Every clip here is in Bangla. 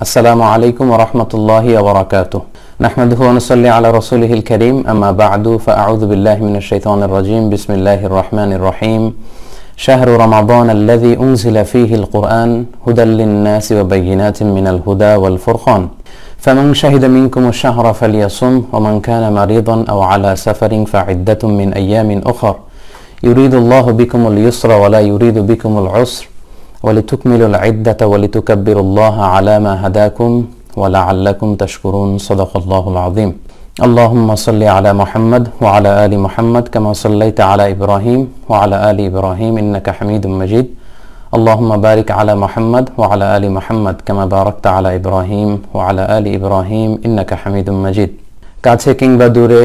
السلام عليكم ورحمة الله وبركاته. نحمده ونصلي على رسوله الكريم. أما بعد فأعوذ بالله من الشيطان الرجيم. بسم الله الرحمن الرحيم. شهر رمضان الذي أنزل فيه القرآن هدى للناس وبينات من الهدى والفرقان فمن شهد منكم الشهر فليصم ومن كان مريضا أو على سفر فعدة من أيام أخر يريد الله بكم اليسر ولا يريد بكم العسر ولتكملوا العدة ولتكبروا الله على ما هداكم ولعلكم تشكرون. صدق الله العظيم. اللهم صل على محمد وعلى آل محمد كما صليت على إبراهيم وعلى آل إبراهيم إنك حميد مجيد. اللهم بارك على محمد وعلى آل محمد كما باركت على إبراهيم وعلى آل إبراهيم إنك حميد مجيد. কাছে কিংবা দূরে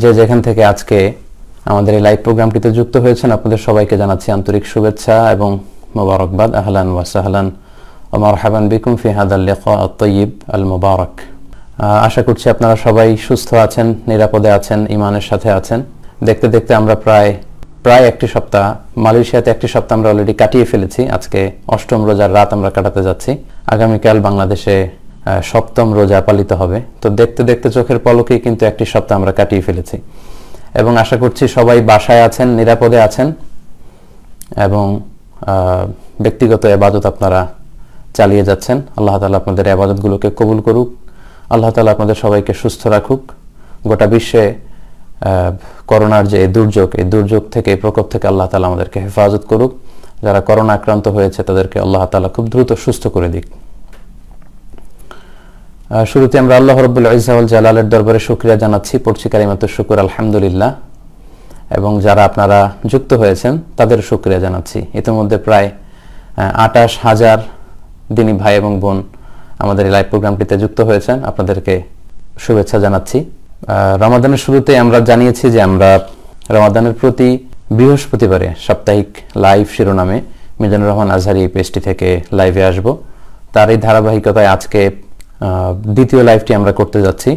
যে যেখান থেকে আজকে আমাদের এই লাইভ প্রোগ্রামটিতে যুক্ত হয়েছেন আপনাদের সবাইকে জানাচ্ছি আন্তরিক শুভেচ্ছা এবং মোবারকবাদ। আহলান ওয়া সাহলান ওয়া মারহাবান বিকুম ফি হাদাল লিকা আত-তাইয়িব আল মুবারক। আশা করছি আপনারা সবাই সুস্থ আছেন, নিরাপদে আছেন, ঈমানের সাথে আছেন। দেখতে দেখতে আমরা প্রায় একটি সপ্তাহ, মালয়েশিয়াতে একটি সপ্তাহ আমরা অলরেডি কাটিয়ে ফেলেছি। আজকে অষ্টম রোজার রাত আমরা কাটাতে যাচ্ছি। আগামীকাল বাংলাদেশে সপ্তম রোজা পালিত হবে। তো দেখতে দেখতে চোখের পলকেই কিন্তু একটি সপ্তাহ আমরা কাটিয়ে ফেলেছি এবং আশা করছি সবাই বাসায় আছেন, নিরাপদে আছেন এবং ব্যক্তিগত ইবাদত আপনারা চালিয়ে যাচ্ছেন। আল্লাহ তাআলা আপনাদের ইবাদতগুলোকে কবুল করুক। আল্লাহ তাআলা আপনাদের সবাইকে সুস্থ রাখুক। গোটা বিশ্বে করোনার যে দুর্যোগ, এই দুর্যোগ থেকে, এই প্রকোপ থেকে আল্লাহ তাআলা আমাদেরকে হেফাজত করুক। যারা করোনা আক্রান্ত হয়েছে তাদেরকে আল্লাহ তাআলা খুব দ্রুত সুস্থ করে দিক। শুরুতে আমরা আল্লাহ রাব্বুল ইজ্জা ওয়াল জালালের দরবারে শুকরিয়া জানাচ্ছি, পড়ছি কালিমাতুশ শুকর আলহামদুলিল্লাহ। এবং যারা আপনারা যুক্ত হয়েছেন তাদের শুকরিয়া জানাচ্ছি। ইতিমধ্যে প্রায় 28,000 দিনী ভাই এবং বোন আমাদের এই লাইভ প্রোগ্রামটিতে যুক্ত হয়েছেন। আপনাদেরকে শুভেচ্ছা জানাচ্ছি। রমাদানের শুরুতে আমরা জানিয়েছি যে আমরা রমাদানের প্রতি বৃহস্পতিবারে সাপ্তাহিক লাইভ শিরোনামে মিজানুর রহমান আজহারি এই পেজটি থেকে লাইভে আসব। তার এই ধারাবাহিকতায় আজকে দ্বিতীয় লাইভটি আমরা করতে যাচ্ছি।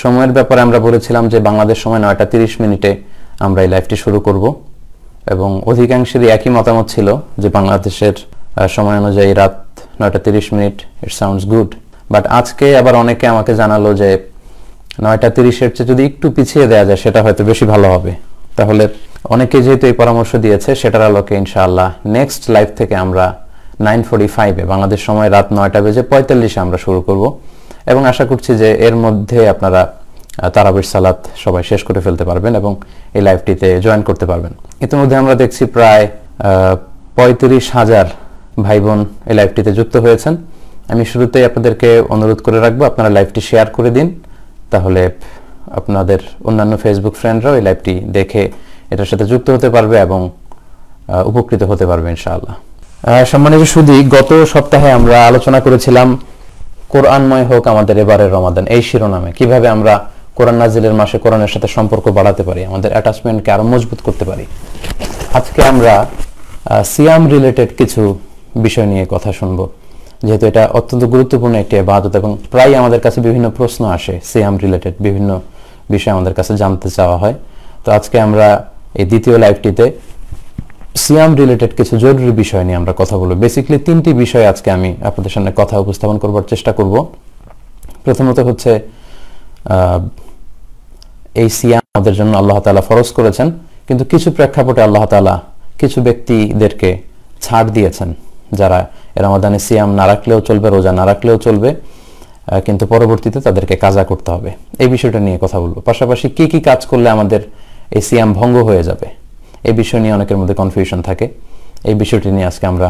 সময়ের ব্যাপারে আমরা বলেছিলাম যে বাংলাদেশ সময় 9:30 আমরা এই লাইভটি শুরু করব এবং অধিকাংশেরই একই মতামত ছিল যে বাংলাদেশের সময় অনুযায়ী রাত 9:30 ইট সাউন্ডস গুড। বাট আজকে আবার অনেকে আমাকে জানালো যে 9:30 চেয়ে যদি একটু পিছিয়ে দেওয়া যায় সেটা হয়তো বেশি ভালো হবে। তাহলে অনেকে যেহেতু এই পরামর্শ দিয়েছে সেটার আলোকে ইনশাআল্লাহ নেক্সট লাইভ থেকে আমরা 9:45 বাংলাদেশ সময় রাত 9:45 আমরা শুরু করব এবং আশা করছি যে এর মধ্যে আপনারা তারাবির সালাত সবাই শেষ করে ফেলতে পারবেন এবং এই লাইভটিতে জয়েন করতে পারবেন। ইতিমধ্যে আমরা দেখছি প্রায় 35,000 ভাই বোন এই লাইভটিতে যুক্ত হয়েছেন। আমি শুরুতেই আপনাদেরকে অনুরোধ করে রাখবো আপনারা লাইভটি শেয়ার করে দিন, তাহলে আপনাদের অন্যান্য ফেসবুক ফ্রেন্ডরাও এই লাইভটি দেখে এটার সাথে যুক্ত হতে পারবে এবং উপকৃত হতে পারবে ইনশাআল্লাহ। সম্মানিত সুধী, গত সপ্তাহে আমরা আলোচনা করেছিলাম কোরআনময় হোক আমাদের এবারের রমাদান এই শিরোনামে কিভাবে আমরা কোরআন নাজিলের মাসে কোরআনের সাথে সম্পর্ক বাড়াতে পারি, আমাদের অ্যাটাচমেন্টকে আরো মজবুত করতে পারি। আজকে আমরা সিয়াম রিলেটেড কিছু বিষয় নিয়ে কথা শুনবো, যেহেতু এটা অত্যন্ত গুরুত্বপূর্ণ একটি ইবাদত এবং প্রায় আমাদের কাছে বিভিন্ন প্রশ্ন আসে সিয়াম রিলেটেড, বিভিন্ন বিষয় আমাদের কাছে জানতে চাওয়া হয়। তো আজকে আমরা এই দ্বিতীয় লাইভটিতে সিয়াম রিলেটেড কিছু জরুরি বিষয় নিয়ে আমরা কথা বলবো। বেসিক্যালি 3টি বিষয় আজকে আমি আপনাদের সামনে কথা উপস্থাপন করবার চেষ্টা করব। প্রথমত হচ্ছে এই সিয়াম আমাদের জন্য আল্লাহ তাআলা ফরজ করেছেন, কিন্তু কিছু প্রেক্ষাপটে আল্লাহ তাআলা কিছু ব্যক্তিদেরকে ছাড় দিয়েছেন যারা রমাদানে সিয়াম না রাখলেও চলবে, রোজা না রাখলেও চলবে, কিন্তু পরবর্তীতে তাদেরকে কাজা করতে হবে। এই বিষয়টা নিয়ে কথা বলবো। পাশাপাশি কি কি কাজ করলে আমাদের এই সিয়াম ভঙ্গ হয়ে যাবে, এই বিষয় নিয়ে অনেকের মধ্যে কনফিউশন থাকে। এই বিষয়টি নিয়ে আজকে আমরা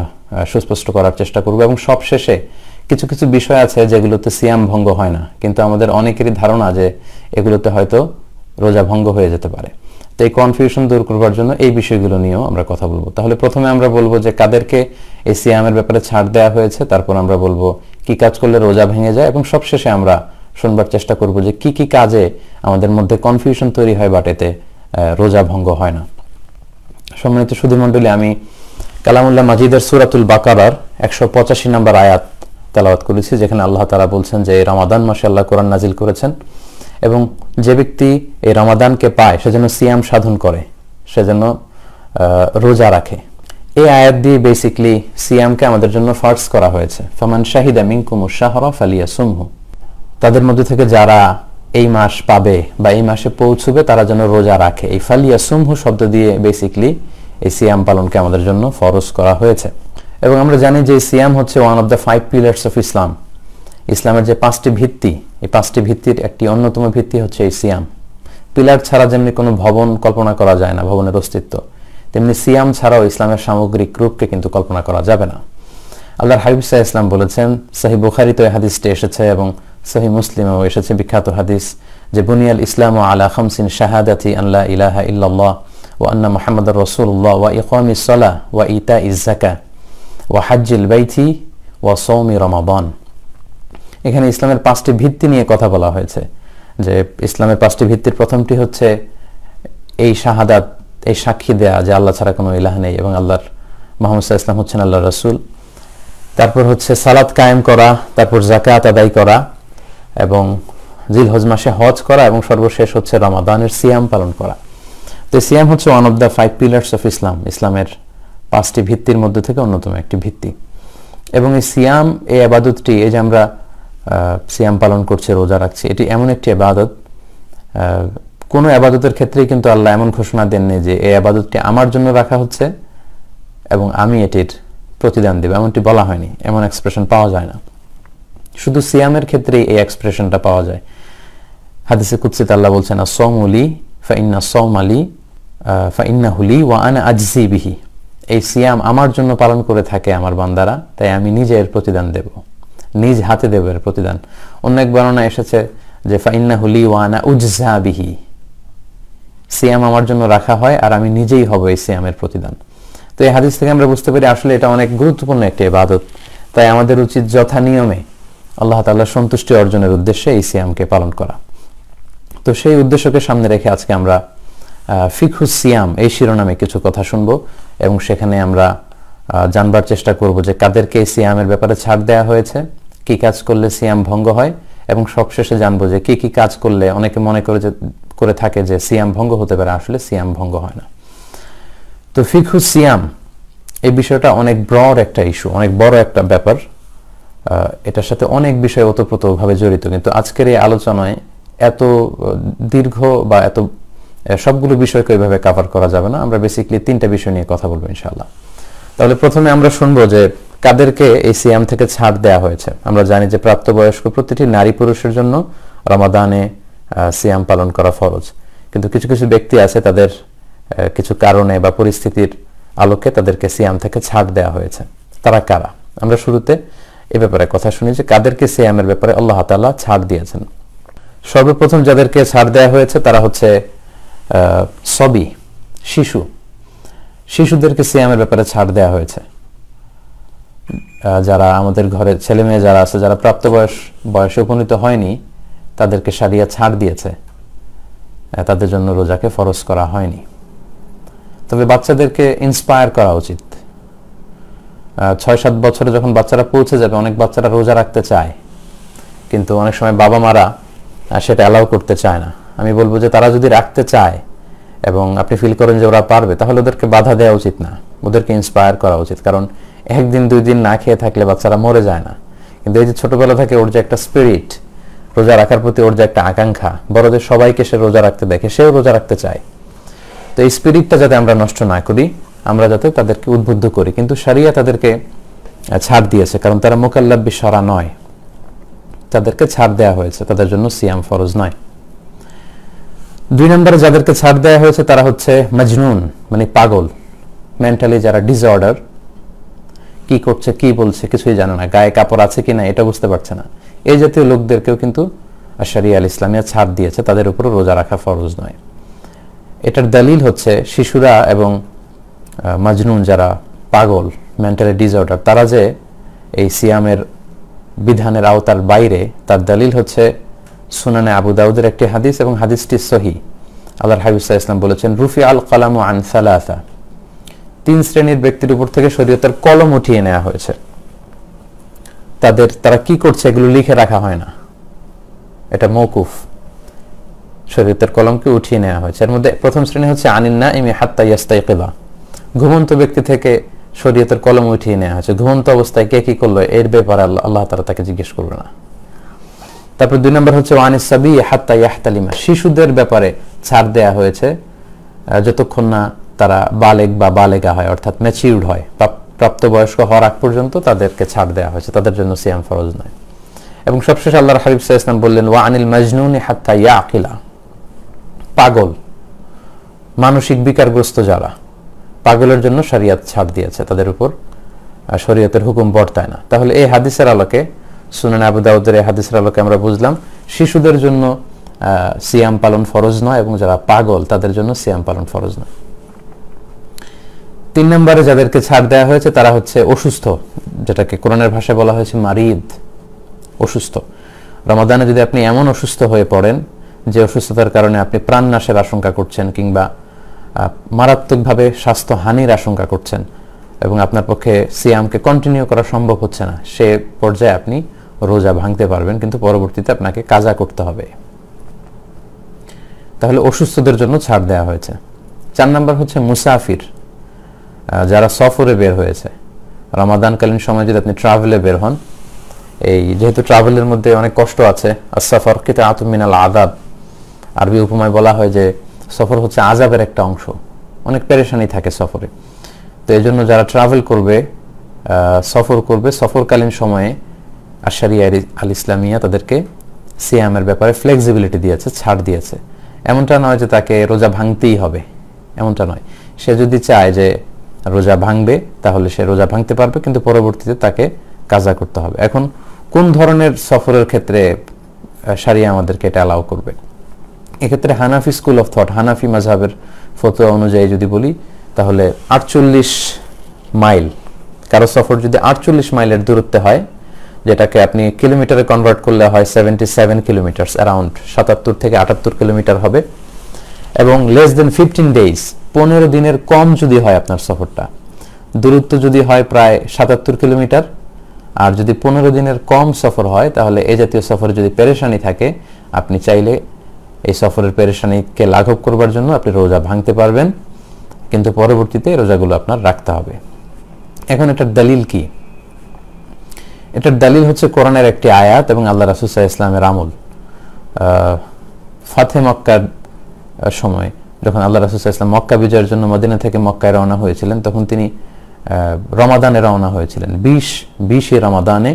সুস্পষ্ট করার চেষ্টা করব এবং সবশেষে কিছু কিছু বিষয় আছে যেগুলোতে সিয়াম ভঙ্গ হয় না, কিন্তু আমাদের অনেকেরই ধারণা যে এগুলোতে হয়তো রোজা ভঙ্গ হয়ে যেতে পারে। তো এই কনফিউশন দূর করবার জন্য এই বিষয়গুলো নিয়েও আমরা কথা বলবো। তাহলে প্রথমে আমরা বলবো যে কাদেরকে এই সিয়ামের ব্যাপারে ছাড় দেওয়া হয়েছে, তারপর আমরা বলবো কি কাজ করলে রোজা ভেঙে যায় এবং সবশেষে আমরা শুনবার চেষ্টা করব যে কি কি কাজে আমাদের মধ্যে কনফিউশন তৈরি হয় বাট এতে রোজা ভঙ্গ হয় না। সম্মানিত সুধী মণ্ডলী, আমি কালামুল্লাহ মাজিদের সূরাতুল বাকারার 185 নম্বর আয়াত তেলাওয়াত করেছি, যেখানে আল্লাহ তাআলা বলছেন যে এই রমাদান মাসে আল্লাহ কোরআন নাজিল করেছেন এবং যে ব্যক্তি এই রমাদানকে পায় সে যেন সিয়াম সাধন করে, সে যেন রোজা রাখে। এই আয়াত দিয়ে বেসিক্যালি সিয়ামকে আমাদের জন্য ফার্জ করা হয়েছে। ফামান শাহিদা মিনকুমুশ শাহরা ফালিয়াসুমহু, তাদের মধ্যে থেকে যারা এই মাস পাবে বা এই মাসে পৌঁছবে তারা যেন রোজা রাখে। এই ফালিয়াসুমহু শব্দ দিয়ে বেসিক্যালি এই সিয়াম পালনকে আমাদের জন্য ফরজ করা হয়েছে। এবং আমরা জানি যে সিয়াম হচ্ছে one of the 5 pillars of Islam. ইসলামের যে 5টি ভিত্তি, এই 5টি ভিত্তির একটি অন্যতম ভিত্তি হচ্ছে এই সিয়াম। পিলার ছাড়া যেমনি কোনো ভবন কল্পনা করা যায় না, ভবনের অস্তিত্ব, তেমনি সিয়াম ছাড়াও ইসলামের সামগ্রিক রূপকে কিন্তু কল্পনা করা যাবে না। আল্লাহর হাবিব সাল্লাল্লাহু আলাইহি ওয়াসাল্লাম বলেছেন, সহিহ বুখারীতে এই হাদিসটি এসেছে এবং সহিহ মুসলিমেও এসেছে বিখ্যাত হাদিস, যে বুনিয়াল ইসলামু আলা খামসিন শাহাদাতি আন লা ইলাহা ইল্লাল্লাহ ওয়া আন্না মুহাম্মাদার রাসূলুল্লাহ ওয়া ইকামিস সালাহ ওয়া ইতাইজ যাকাহ ওয়া হজ্জিল বাইতি ওয়া সাওমি রমাদান। এখানে ইসলামের 5টি ভিত্তি নিয়ে কথা বলা হয়েছে। যে ইসলামের 5টি ভিত্তির প্রথমটি হচ্ছে এই শাহাদাত, এই সাক্ষী দেয়া যে আল্লাহ ছাড়া কোনো ইলাহ নেই এবং আল্লাহর মুহাম্মদ সাল্লাল্লাহু আলাইহি ওয়াসাল্লাম হচ্ছেন আল্লাহর রাসূল। তারপর হচ্ছে সালাত কায়েম করা, তারপর যাকাত আদায় করা এবং জিলহজ মাসে হজ করা এবং সর্বশেষ হচ্ছে রমাদানের সিয়াম পালন করা। তো সিয়াম হচ্ছে one of the 5 pillars of Islam, ইসলামের 5টি ভিত্তির মধ্যে থেকে অন্যতম একটি ভিত্তি। এবং এই সিয়াম, এই ইবাদতটি, এই যে আমরা সিয়াম পালন করছি, রোজা রাখছি, এটি এমন একটি ইবাদত, কোনো ইবাদতের ক্ষেত্রেই কিন্তু আল্লাহ এমন ঘোষণা দেননি যে এই ইবাদতটি আমার জন্য রাখা হচ্ছে এবং আমি এটির প্রতিদান দেব, এমনটি বলা হয়নি, এমন এক্সপ্রেশন পাওয়া যায় না। শুধু সিয়ামের ক্ষেত্রেই এই এক্সপ্রেশনটা পাওয়া যায়। হাদিসে কুদসিতে আল্লাহ বলছেন, আস-সাওমু লি ফাইন্না সাওমা লি ফাইন্নাহু লি ওয়া আনা আজজি বিহি। এই সিয়াম আমার জন্য পালন করে থাকে আমার বান্দারা, তাই আমি নিজে এর প্রতিদান দেব, নিজ হাতে দেব এর প্রতিদান। অন্য এক বর্ণনা এসেছে যে ফাইন্নাহু লি ওয়া আনা উজজা বিহি, সিয়াম আমার জন্য রাখা হয় আর আমি নিজেই হব এই সিয়ামের প্রতিদান। তো এই হাদিস থেকে আমরা বুঝতে পারি আসলে এটা অনেক গুরুত্বপূর্ণ একটি ইবাদত, তাই আমাদের উচিত যথা নিয়মে আল্লাহ তাআলার সন্তুষ্টি অর্জনের উদ্দেশ্যে এই সিয়ামকে পালন করা। তো সেই উদ্দেশ্যকে সামনে রেখে আজকে আমরা ফিকহুস সিয়াম এই শিরোনামে কিছু কথা শুনবো এবং সেখানে আমরা জানবার চেষ্টা করব যে কাদেরকে এই সিয়ামের ব্যাপারে ছাড় দেওয়া হয়েছে, কি কাজ করলে সিয়াম ভঙ্গ হয়, এবং সবশেষে জানবো যে কি কি কাজ করলে অনেকে মনে করে থাকে যে সিয়াম ভঙ্গ হতে পারে, আসলে সিয়াম ভঙ্গ হয় না। তো ফিকহুস সিয়াম এই বিষয়টা অনেক ব্রড একটা ইস্যু, অনেক বড় একটা ব্যাপার, এটার সাথে অনেক বিষয় ওতপ্রোতভাবে জড়িত। কিন্তু আজকের এই আলোচনায় এত দীর্ঘ বা এত সবগুলো বিষয়কে ওইভাবে কভার করা যাবে না। আমরা বেসিক্যালি 3টা বিষয় নিয়ে কথা বলবো ইনশাআল্লাহ। তাহলে প্রথমে আমরা শুনবো যে কাদেরকে এই সিয়াম থেকে ছাড় দেওয়া হয়েছে। আমরা জানি যে প্রাপ্তবয়স্ক প্রতিটি নারী পুরুষের জন্য রমাদানে সিয়াম পালন করা ফরজ, কিন্তু কিছু কিছু ব্যক্তি আছে তাদের কিছু কারণে বা পরিস্থিতির আলোকে তাদেরকে সিয়াম থেকে ছাড় দেওয়া হয়েছে। তারা কারা? আমরা শুরুতে এ ব্যাপারে কথা শুনি যে কাদেরকে সিয়ামের ব্যাপারে আল্লাহ তাআলা ছাড় দিয়েছেন। সর্বপ্রথম যাদেরকে ছাড় দেওয়া হয়েছে তারা হচ্ছে সবি, শিশুদেরকে সিয়ামের ব্যাপারে ছাড় দেওয়া হয়েছে। যারা আমাদের ঘরে ছেলে মেয়ে যারা আছে, যারা বয়সে উপনীত হয়নি, তাদেরকে শরিয়ত ছাড় দিয়েছে, তাদের জন্য রোজাকে ফরজ করা হয়নি। তবে বাচ্চাদেরকে ইন্সপায়ার করা উচিত। 6-7 বছরে যখন বাচ্চারা পৌঁছে যাবে, অনেক বাচ্চারা রোজা রাখতে চায়, কিন্তু অনেক সময় বাবা মারা সেটা অ্যালাউ করতে চায় না। আমি বলবো যে তারা যদি রাখতে চায় এবং আপনি ফিল করেন যে ওরা পারবে, তাহলে ওদেরকে বাধা দেওয়া উচিত না, ওদেরকে ইন্সপায়ার করা উচিত। কারণ 1 দিন 2 দিন না খেয়ে থাকলে বাচ্চারা মরে যায় না, কিন্তু এই যে ছোটবেলা থেকে ওর যে একটা স্পিরিট, রোজা রাখার প্রতি ওর যে একটা আকাঙ্ক্ষা, বড়দের সবাইকে সে রোজা রাখতে দেখে, সেও রোজা রাখতে চায়। তো এই স্পিরিটটা যাতে আমরা নষ্ট না করি, আমরা যাতে তাদেরকে উদ্বুদ্ধ করি। কিন্তু শরিয়া তাদেরকে ছাড় দিয়েছে, কারণ তারা মুকাল্লাফ বিশরা নয়, তাদেরকে ছাড় দেওয়া হয়েছে, তাদের জন্য সিয়াম ফরজ নয়। 2 নম্বরে যাদেরকে ছাড় দেওয়া হয়েছে তারা হচ্ছে মাজনুন, মানে পাগল, মেন্টালি যারা ডিসঅর্ডার, কি করছে কি বলছে কিছুই জানে না, গায়ে কাপড় আছে কিনা এটা বুঝতে পারছে না, এই জাতীয় লোকদেরকেও কিন্তু শরিয়া আল ইসলামিয়া ছাড় দিয়েছে, তাদের উপরও রোজা রাখা ফরজ নয়। এটার দলিল হচ্ছে শিশুরা এবং মাজনুন যারা পাগল, মেন্টালি ডিসঅর্ডার, তারা যে এই সিয়ামের বিধানের আওতার বাইরে, তার দলিল হচ্ছে সুনানে আবু দাউদের একটি হাদিস, এবং হাদিসটি সহিহ। আল্লাহর হাবিব সাল্লাল্লাহু আলাইহি ওয়াসাল্লাম বলেছেন, রুফি আল কলামু আন সালাসা, 3 শ্রেণীর ব্যক্তির উপর থেকে শরীয়তের কলম উঠিয়ে নেওয়া হয়েছে। তারা কি করছে এগুলো লিখে রাখা হয় না, এটা মওকুফ, শরীয়তের কলমকে উঠিয়ে নেওয়া হয়েছে। এর মধ্যে প্রথম শ্রেণী হচ্ছে আনিন নাইমি হাত্তা ইয়াস্তাইকিযা, ঘুমন্ত ব্যক্তি থেকে শরীয়তের কলম উঠিয়ে নেওয়া হয়েছে। ঘুমন্ত অবস্থায় কে কি করলো এর ব্যাপারে আল্লাহ তাআলা তাকে জিজ্ঞেস করবে না। তারপর 2 নম্বর হচ্ছে ওয়ানিস সাবি হাত্তা ইয়াহতালিমা, শিশুদের ব্যাপারে ছাড় দেয়া হয়েছে যতক্ষণ না তারা বালেগ বা বালেগা হয়, অর্থাৎ ম্যাচিউরড হয়, প্রাপ্তবয়স্ক হওয়ার আগ পর্যন্ত তাদেরকে ছাড় দেয়া হয়েছে, তাদের জন্য সিয়াম ফরজ নয়। এবং সবশেষে আল্লাহর হাবিব সাল্লাল্লাহু আলাইহি ওয়াসাল্লাম বললেন ওয়া আনিল মাজনুনি হাত্তা ইয়াকিলা, পাগল মানসিক বিকারগ্রস্ত যারা, পাগলের জন্য শরীয়ত ছাড় দিয়েছে, তাদের উপর শরীয়তের হুকুম বর্তায় না। তাহলে এই হাদিসের আলোকে, সুনান আবু দাউদের এই হাদিসের আলোকে আমরা বুঝলাম শিশুদের জন্য সিয়াম পালন ফরজ নয় এবং যারা পাগল তাদের জন্য সিয়াম পালন ফরজ নয়। 3 নম্বরে যাদেরকে ছাড় দেওয়া হয়েছে তারা হচ্ছে অসুস্থ, যেটাকে কোরআনের ভাষায় বলা হয়েছে মারিদ, অসুস্থ। রমাদানে যদি আপনি এমন অসুস্থ হয়ে পড়েন যে অসুস্থতার কারণে আপনি প্রাণনাশের আশঙ্কা করছেন কিংবা মারাত্মকভাবে স্বাস্থ্যহানির আশঙ্কা করছেন এবং আপনার পক্ষে সিয়ামকে কন্টিনিউ করা সম্ভব হচ্ছে না, সে পর্যায়ে আপনি রোজা ভাঙতে পারবেন, কিন্তু পরবর্তীতে আপনাকে কাজা করতে হবে। তাহলে অসুস্থদের জন্য ছাড় দেওয়া হয়েছে। 4 নম্বর হচ্ছে মুসাফির, যারা সফরে বের হয়েছে। রমাদানকালীন সময় যদি আপনি ট্রাভেলে বের হন, এই যেহেতু ট্রাভেলের মধ্যে অনেক কষ্ট আছে, as-সাফার কিতাআতুম মিনাল আযাব, আরবি উপমায় বলা হয় যে সফর হচ্ছে আযাবের একটা অংশ, অনেক পেরেশানি থাকে সফরে। তো এই জন্য যারা ট্রাভেল করবে, সফর করবে, সফরকালীন সময়ে আশ-শারিয়া আল ইসলামিয়া তাদেরকে সিয়ামের ব্যাপারে ফ্লেক্সিবিলিটি দিয়েছে, ছাড় দিয়েছে। এমনটা নয় যে তাকে রোজা ভাঙতেই হবে, এমনটা নয়। সে যদি চায় যে রোজা ভাঙবে তাহলে সে রোজা ভাঙতে পারবে, কিন্তু পরবর্তীতে তাকে কাজা করতে হবে। এখন কোন ধরনের সফরের ক্ষেত্রে শারিয়া আমাদেরকে এটা অ্যালাউ করবে? এক্ষেত্রে হানাফি স্কুল অফ থট, হানাফি মাযহাবের ফতোয়া অনুযায়ী যদি বলি তাহলে 48 মাইল, কারো সফর যদি 48 মাইলের দূরত্বে হয়, যেটাকে আপনি কিলোমিটারে কনভার্ট করলে হয় 77 কিলোমিটারস, অ্যারাউন্ড 77 থেকে 78 কিলোমিটার হবে, এবং লেস দেন 15 ডেজ, 15 দিনের কম যদি হয় আপনার সফরটা, দূরত্ব যদি হয় প্রায় 77 কিলোমিটার, আর যদি 15 দিনের কম সফর হয় তাহলে এই জাতীয় সফরে যদি পেরেশানি থাকে, আপনি চাইলে এই সফরের পেরেশানিকে লাঘব করবার জন্য আপনি রোজা ভাঙতে পারবেন, কিন্তু পরবর্তীতে রোজাগুলো আপনার রাখতে হবে। এখন এটার দলিল কি? এটার দলিল হচ্ছে কোরআনের একটি আয়াত এবং আল্লাহ রাসূল সাল্লাল্লাহু আলাইহি ওয়াসাল্লামের আমল। ফাতহে মক্কার সময় যখন আল্লাহ রাসূল সাল্লাল্লাহু আলাইহি ওয়াসাল্লাম মক্কা বিজয়ের জন্য মদিনা থেকে মক্কায় রওনা হয়েছিলেন, তখন তিনি রমাদানে রওনা হয়েছিলেন। 20 রমাদানে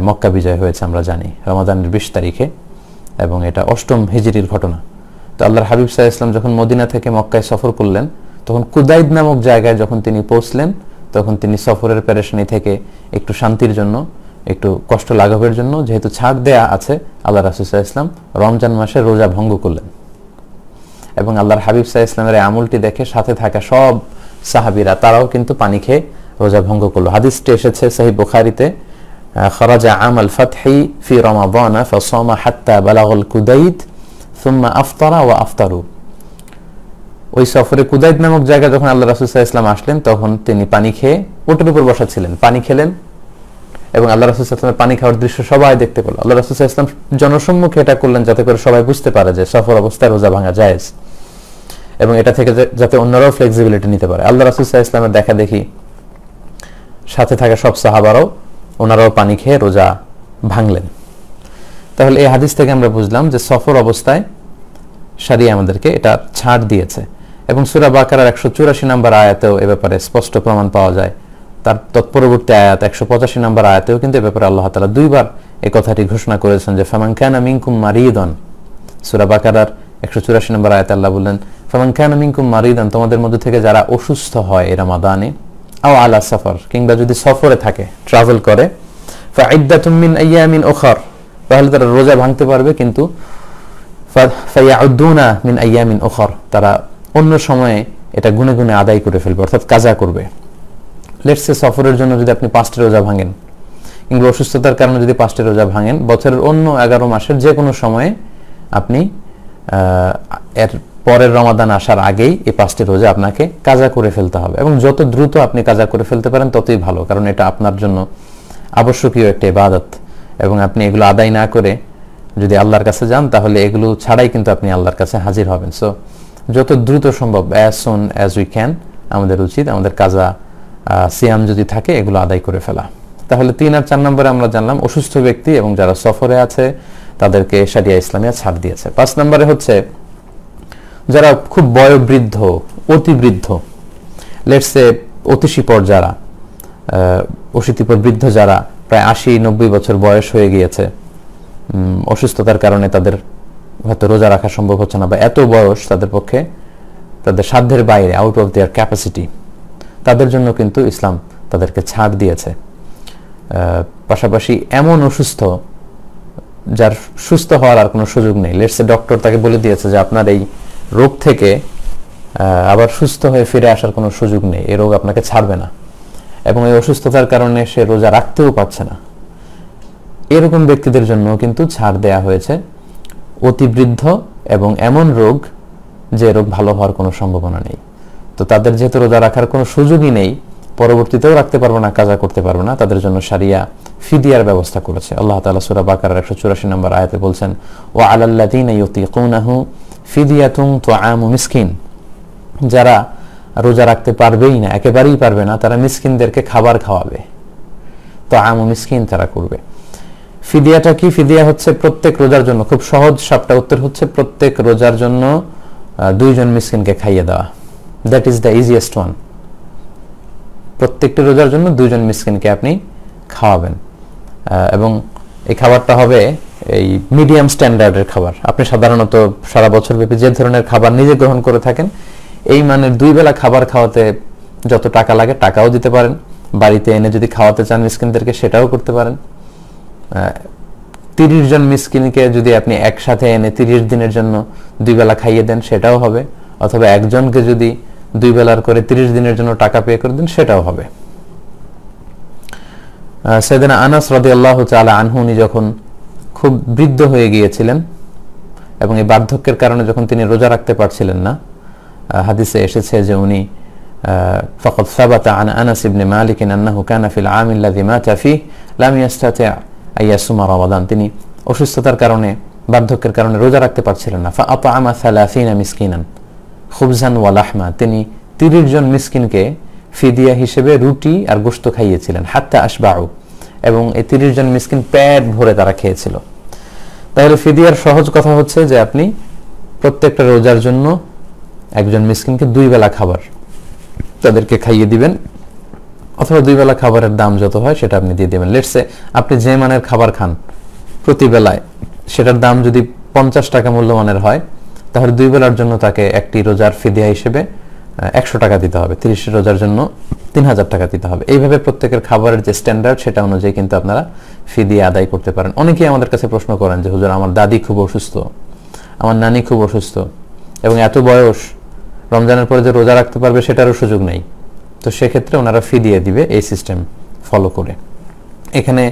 মক্কা বিজয় হয়েছে, আমরা জানি রমাদানের 20 তারিখে, এবং এটা 8ম হিজরির ঘটনা। তো আল্লাহর হাবিব সাল্লাল্লাহু আলাইহি ওয়াসাল্লাম যখন মদিনা থেকে মক্কায় সফর করলেন, তখন কুদাইদ নামক জায়গায় যখন তিনি পৌঁছলেন, তখন তিনি সফরের পেরেশানি থেকে একটু শান্তির জন্য, একটু কষ্ট লাঘবের জন্য, যেহেতু ছাড় দেয়া আছে, আল্লাহ রাসূল সাল্লাল্লাহু আলাইহি ওয়াসাল্লাম রমজান মাসে রোজা ভঙ্গ করলেন। এবং আল্লাহর হাবিব সাল্লাল্লাহু আলাইহি ওয়াসাল্লামের আমলটি দেখে সাথে থাকা সব সাহাবীরা তারাও কিন্তু পানি খেয়ে রোজা ভঙ্গ করলো। হাদিসটি এসেছে সহিহ বুখারীতে, খারাজা আমাল ফাতহি ফি রমাদান ফাসামা হাত্তা বালাগাল কুদাইদ সুম্মা আফতারা ওয়া আফতারু। ওই সফরে কুদাইদ নামক জায়গা যখন আল্লাহ রাসূল সাল্লাল্লাহু আলাইহি ওয়াসাল্লাম আসলেন, তখন তিনি পানি খেয়ে ওটের উপর বসা ছিলেন, পানি খেলেন, এবং আল্লাহ রাসূল সাল্লাল্লাহু আলাইহি ওয়াসাল্লামের পানি খাওয়ার দৃশ্য সবাই দেখতে পেল। আল্লাহ রাসূল সাল্লাল্লাহু আলাইহি ওয়াসাল্লাম জনসম্মুখে এটা করলেন যাতে করে সবাই বুঝতে পারে যে সফর অবস্থায় রোজা ভাঙা জায়েজ, এবং এটা থেকে যাতে অন্যরাও ফ্লেক্সিবিলিটি নিতে পারে। আল্লাহ রাসূল সাল্লাল্লাহু আলাইহি ওয়াসাল্লামের দেখা দেখি সাথে থাকা সব সাহাবারাও ওনারাও পানি খেয়ে রোজা ভাঙলেন। তাহলে এই হাদিস থেকে আমরা বুঝলাম যে সফর অবস্থায় শারিয়া আমাদেরকে এটা ছাড় দিয়েছে, এবং সূরা বাকারার 184 নম্বর আয়াতেও এ ব্যাপারে স্পষ্ট প্রমাণ পাওয়া যায়। তার তৎপরবর্তী আয়াত 185 নম্বর আয়াতেও কিন্তু এ ব্যাপারে আল্লাহ তাআলা 2 বার এই কথাটি ঘোষণা করেছেন যে ফামান কানা মিনকুম মারিদান। সূরা বাকারার 184 নম্বর আয়াতে আল্লাহ বললেন ফামান কানা মিনকুম মারিদান, তোমাদের মধ্যে থেকে যারা অসুস্থ হয় এই রমাদানে, আও আলা সফর, কিংবা যদি সফরে থাকে, ট্রাভেল করে, ফাইদ্দাতুম মিন আইয়ামিন উখর, তাহলে তারা রোজা ভাঙতে পারবে, কিন্তু ফায়াউদুনা মিন আইয়ামিন উখর, তারা অন্য সময়ে এটা গুনে গুনে আদায় করে ফেলবে, অর্থাৎ কাজা করবে। লেটস সে সফরের জন্য যদি আপনি 5টি রোজা ভাঙেন, কিংবা অসুস্থতার কারণে যদি 5টি রোজা ভাঙেন, বছরের অন্য 11 মাসের যে কোনো সময়ে আপনি এর পরের রমাদান আসার আগেই এই 5টি রোজা আপনাকে কাজা করে ফেলতে হবে, এবং যত দ্রুত আপনি কাজা করে ফেলতে পারেন ততই ভালো, কারণ এটা আপনার জন্য আবশ্যকীয় একটা ইবাদত, এবং আপনি এগুলো আদায় না করে যদি আল্লাহর কাছে যান তাহলে এগুলো ছাড়াই কিন্তু আপনি আল্লাহর কাছে হাজির হবেন। সো যত দ্রুত সম্ভব, as soon as we can, আমাদের উচিত আমাদের কাজা সিয়াম যদি থাকে এগুলো আদায় করে ফেলা। তাহলে 3 আর 4 নম্বরে আমরা জানলাম অসুস্থ ব্যক্তি এবং যারা সফরে আছে তাদেরকে শরিয়া ইসলামিয়া ছাড় দিয়েছে। 5 নম্বরে হচ্ছে যারা খুব বয়োবৃদ্ধ, অতিবৃদ্ধ, লেটস সে অতিশিপর যারা, অশীতিপর বৃদ্ধ যারা প্রায় 80-90 বছর বয়স হয়ে গিয়েছে, অসুস্থতার কারণে তাদের হয়তো রোজা রাখা সম্ভব হচ্ছে না, বা এত বয়স তাদের পক্ষে তাদের সাধ্যের বাইরে, আউট অফ দেয়ার ক্যাপাসিটি, তাদের জন্য কিন্তু ইসলাম তাদেরকে ছাড় দিয়েছে। পাশাপাশি এমন অসুস্থ যার সুস্থ হওয়ার আর কোনো সুযোগ নেই, লেটস সে ডক্টর তাকে বলে দিয়েছে যে আপনার এই রোগ থেকে আবার সুস্থ হয়ে ফিরে আসার কোনো সুযোগ নেই, এই রোগ আপনাকে ছাড়বে না, এবং এই অসুস্থতার কারণে সে রোজা রাখতেও পারছে না, এরকম ব্যক্তিদের জন্য কিন্তু ছাড় দেয়া হয়েছে। অতিবৃদ্ধ এবং এমন রোগ যে রোগ ভালো হওয়ার কোনো সম্ভাবনা নেই, তো তাদের যেহেতু রোজা রাখার কোনো সুযোগই নেই, পরবর্তীতেও রাখতে পারবে না, কাজা করতে পারবে না, তাদের জন্য শরিয়া ফিদিয়ার ব্যবস্থা করেছে। আল্লাহ তাআলা সূরা বাকারার 184 নম্বর আয়াতে বলছেন, ওয়া আলাল্লাযীনা ইউতিকুনাহু ফিদিয়াতুন তুআমু মিসকিন, যারা রোজা রাখতে পারবেই না, একেবারেই পারবে না, তারা মিসকিনদেরকে খাবার খাওয়াবে, তুআমু মিসকিন তারা করবে। ফিদিয়াটা কি? ফিদিয়া হচ্ছে প্রত্যেক রোজার জন্য, খুব সহজ সাপটা উত্তর হচ্ছে প্রত্যেক রোজার জন্য 2 জন মিসকিনকে খাইয়ে দেওয়া। That is the easiest one. প্রত্যেকটি রোজার জন্য 2 জন মিসকিনকে আপনি খাওয়াবেন, এবং এই খাবারটা হবে এই মিডিয়াম স্ট্যান্ডার্ডের খাবার। আপনি সাধারণত সারা বছর ব্যাপী যে ধরনের খাবার নিজে গ্রহণ করে থাকেন, এই মানের 2 বেলা খাবার খাওয়াতে যত টাকা লাগে টাকাও দিতে পারেন, বাড়িতে এনে যদি খাওয়াতে চান মিসকিনদেরকে সেটাও করতে পারেন। 30 জন মিসকিনকে যদি আপনি একসাথে এনে 30 দিনের জন্য 2 বেলা খাইয়ে দেন সেটাও হবে, অথবা একজনকে যদি 2 বেলার করে 30 দিনের জন্য টাকা পে করে দেন সেটাও হবে। সাইয়েদনা আনাস রাদিয়াল্লাহু তাআলা আনহু উনি যখন খুব বৃদ্ধ হয়ে গিয়েছিলেন এবং এই বার্ধক্যের কারণে যখন তিনি রোজা রাখতে পারছিলেন না, হাদিসে এসেছে যে উনি ফাকাদ সাবাতা আন আনাস ইবনে মালিক আন্নাহু কানা ফিল আম আল্লাযী মাতা ফীহি লাম ইয়াস্তাতি' আইয়াসুমা রমাদান, তিনি অসুস্থতার কারণে, বার্ধক্যের কারণে রোজা রাখতে পারছিলেন না। ফাআতআমা 30 মিসকিনান খুবজান ওয়া লাহমা, তিনি 30 জন মিসকিনকে ফিদিয়া হিসেবে রুটি আর গোশত খাইয়েছিলেন, হাত্তা আশবাউ, এবং এই 30 জন মিসকিন পেট ভরে তারা খেয়েছিল। তাহলে ফিদিয়ার সহজ কথা হচ্ছে যে আপনি প্রত্যেকটা রোজার জন্য একজন মিসকিনকে 2 বেলা খাবার তাদেরকে খাইয়ে দিবেন, অথবা 2 বেলা খাবারের দাম যত হয় সেটা আপনি দিয়ে দেবেন। লেটস সে আপনি যে মানের খাবার খান প্রতি বেলায় সেটার দাম যদি 50 টাকা মূল্যমানের হয়, তাহলে 2 বেলার জন্য তাকে একটি রোজার ফিদিয়া হিসেবে 100 টাকা দিতে হবে, 30 রোজার জন্য 3000 টাকা দিতে হবে। এইভাবে প্রত্যেকের খাবারের যে স্ট্যান্ডার্ড সেটা অনুযায়ী কিন্তু আপনারা ফিদিয়া আদায় করতে পারেন। অনেকেই আমাদের কাছে প্রশ্ন করেন যে হুজুর আমার দাদি খুব অসুস্থ, আমার নানি খুব অসুস্থ, এবং এত বয়স, রমজানের পরে যে রোজা রাখতে পারবে সেটারও সুযোগ নেই, তো সেক্ষেত্রে ওনারা ফিদিয়া দিবে এই সিস্টেম ফলো করে। এখানে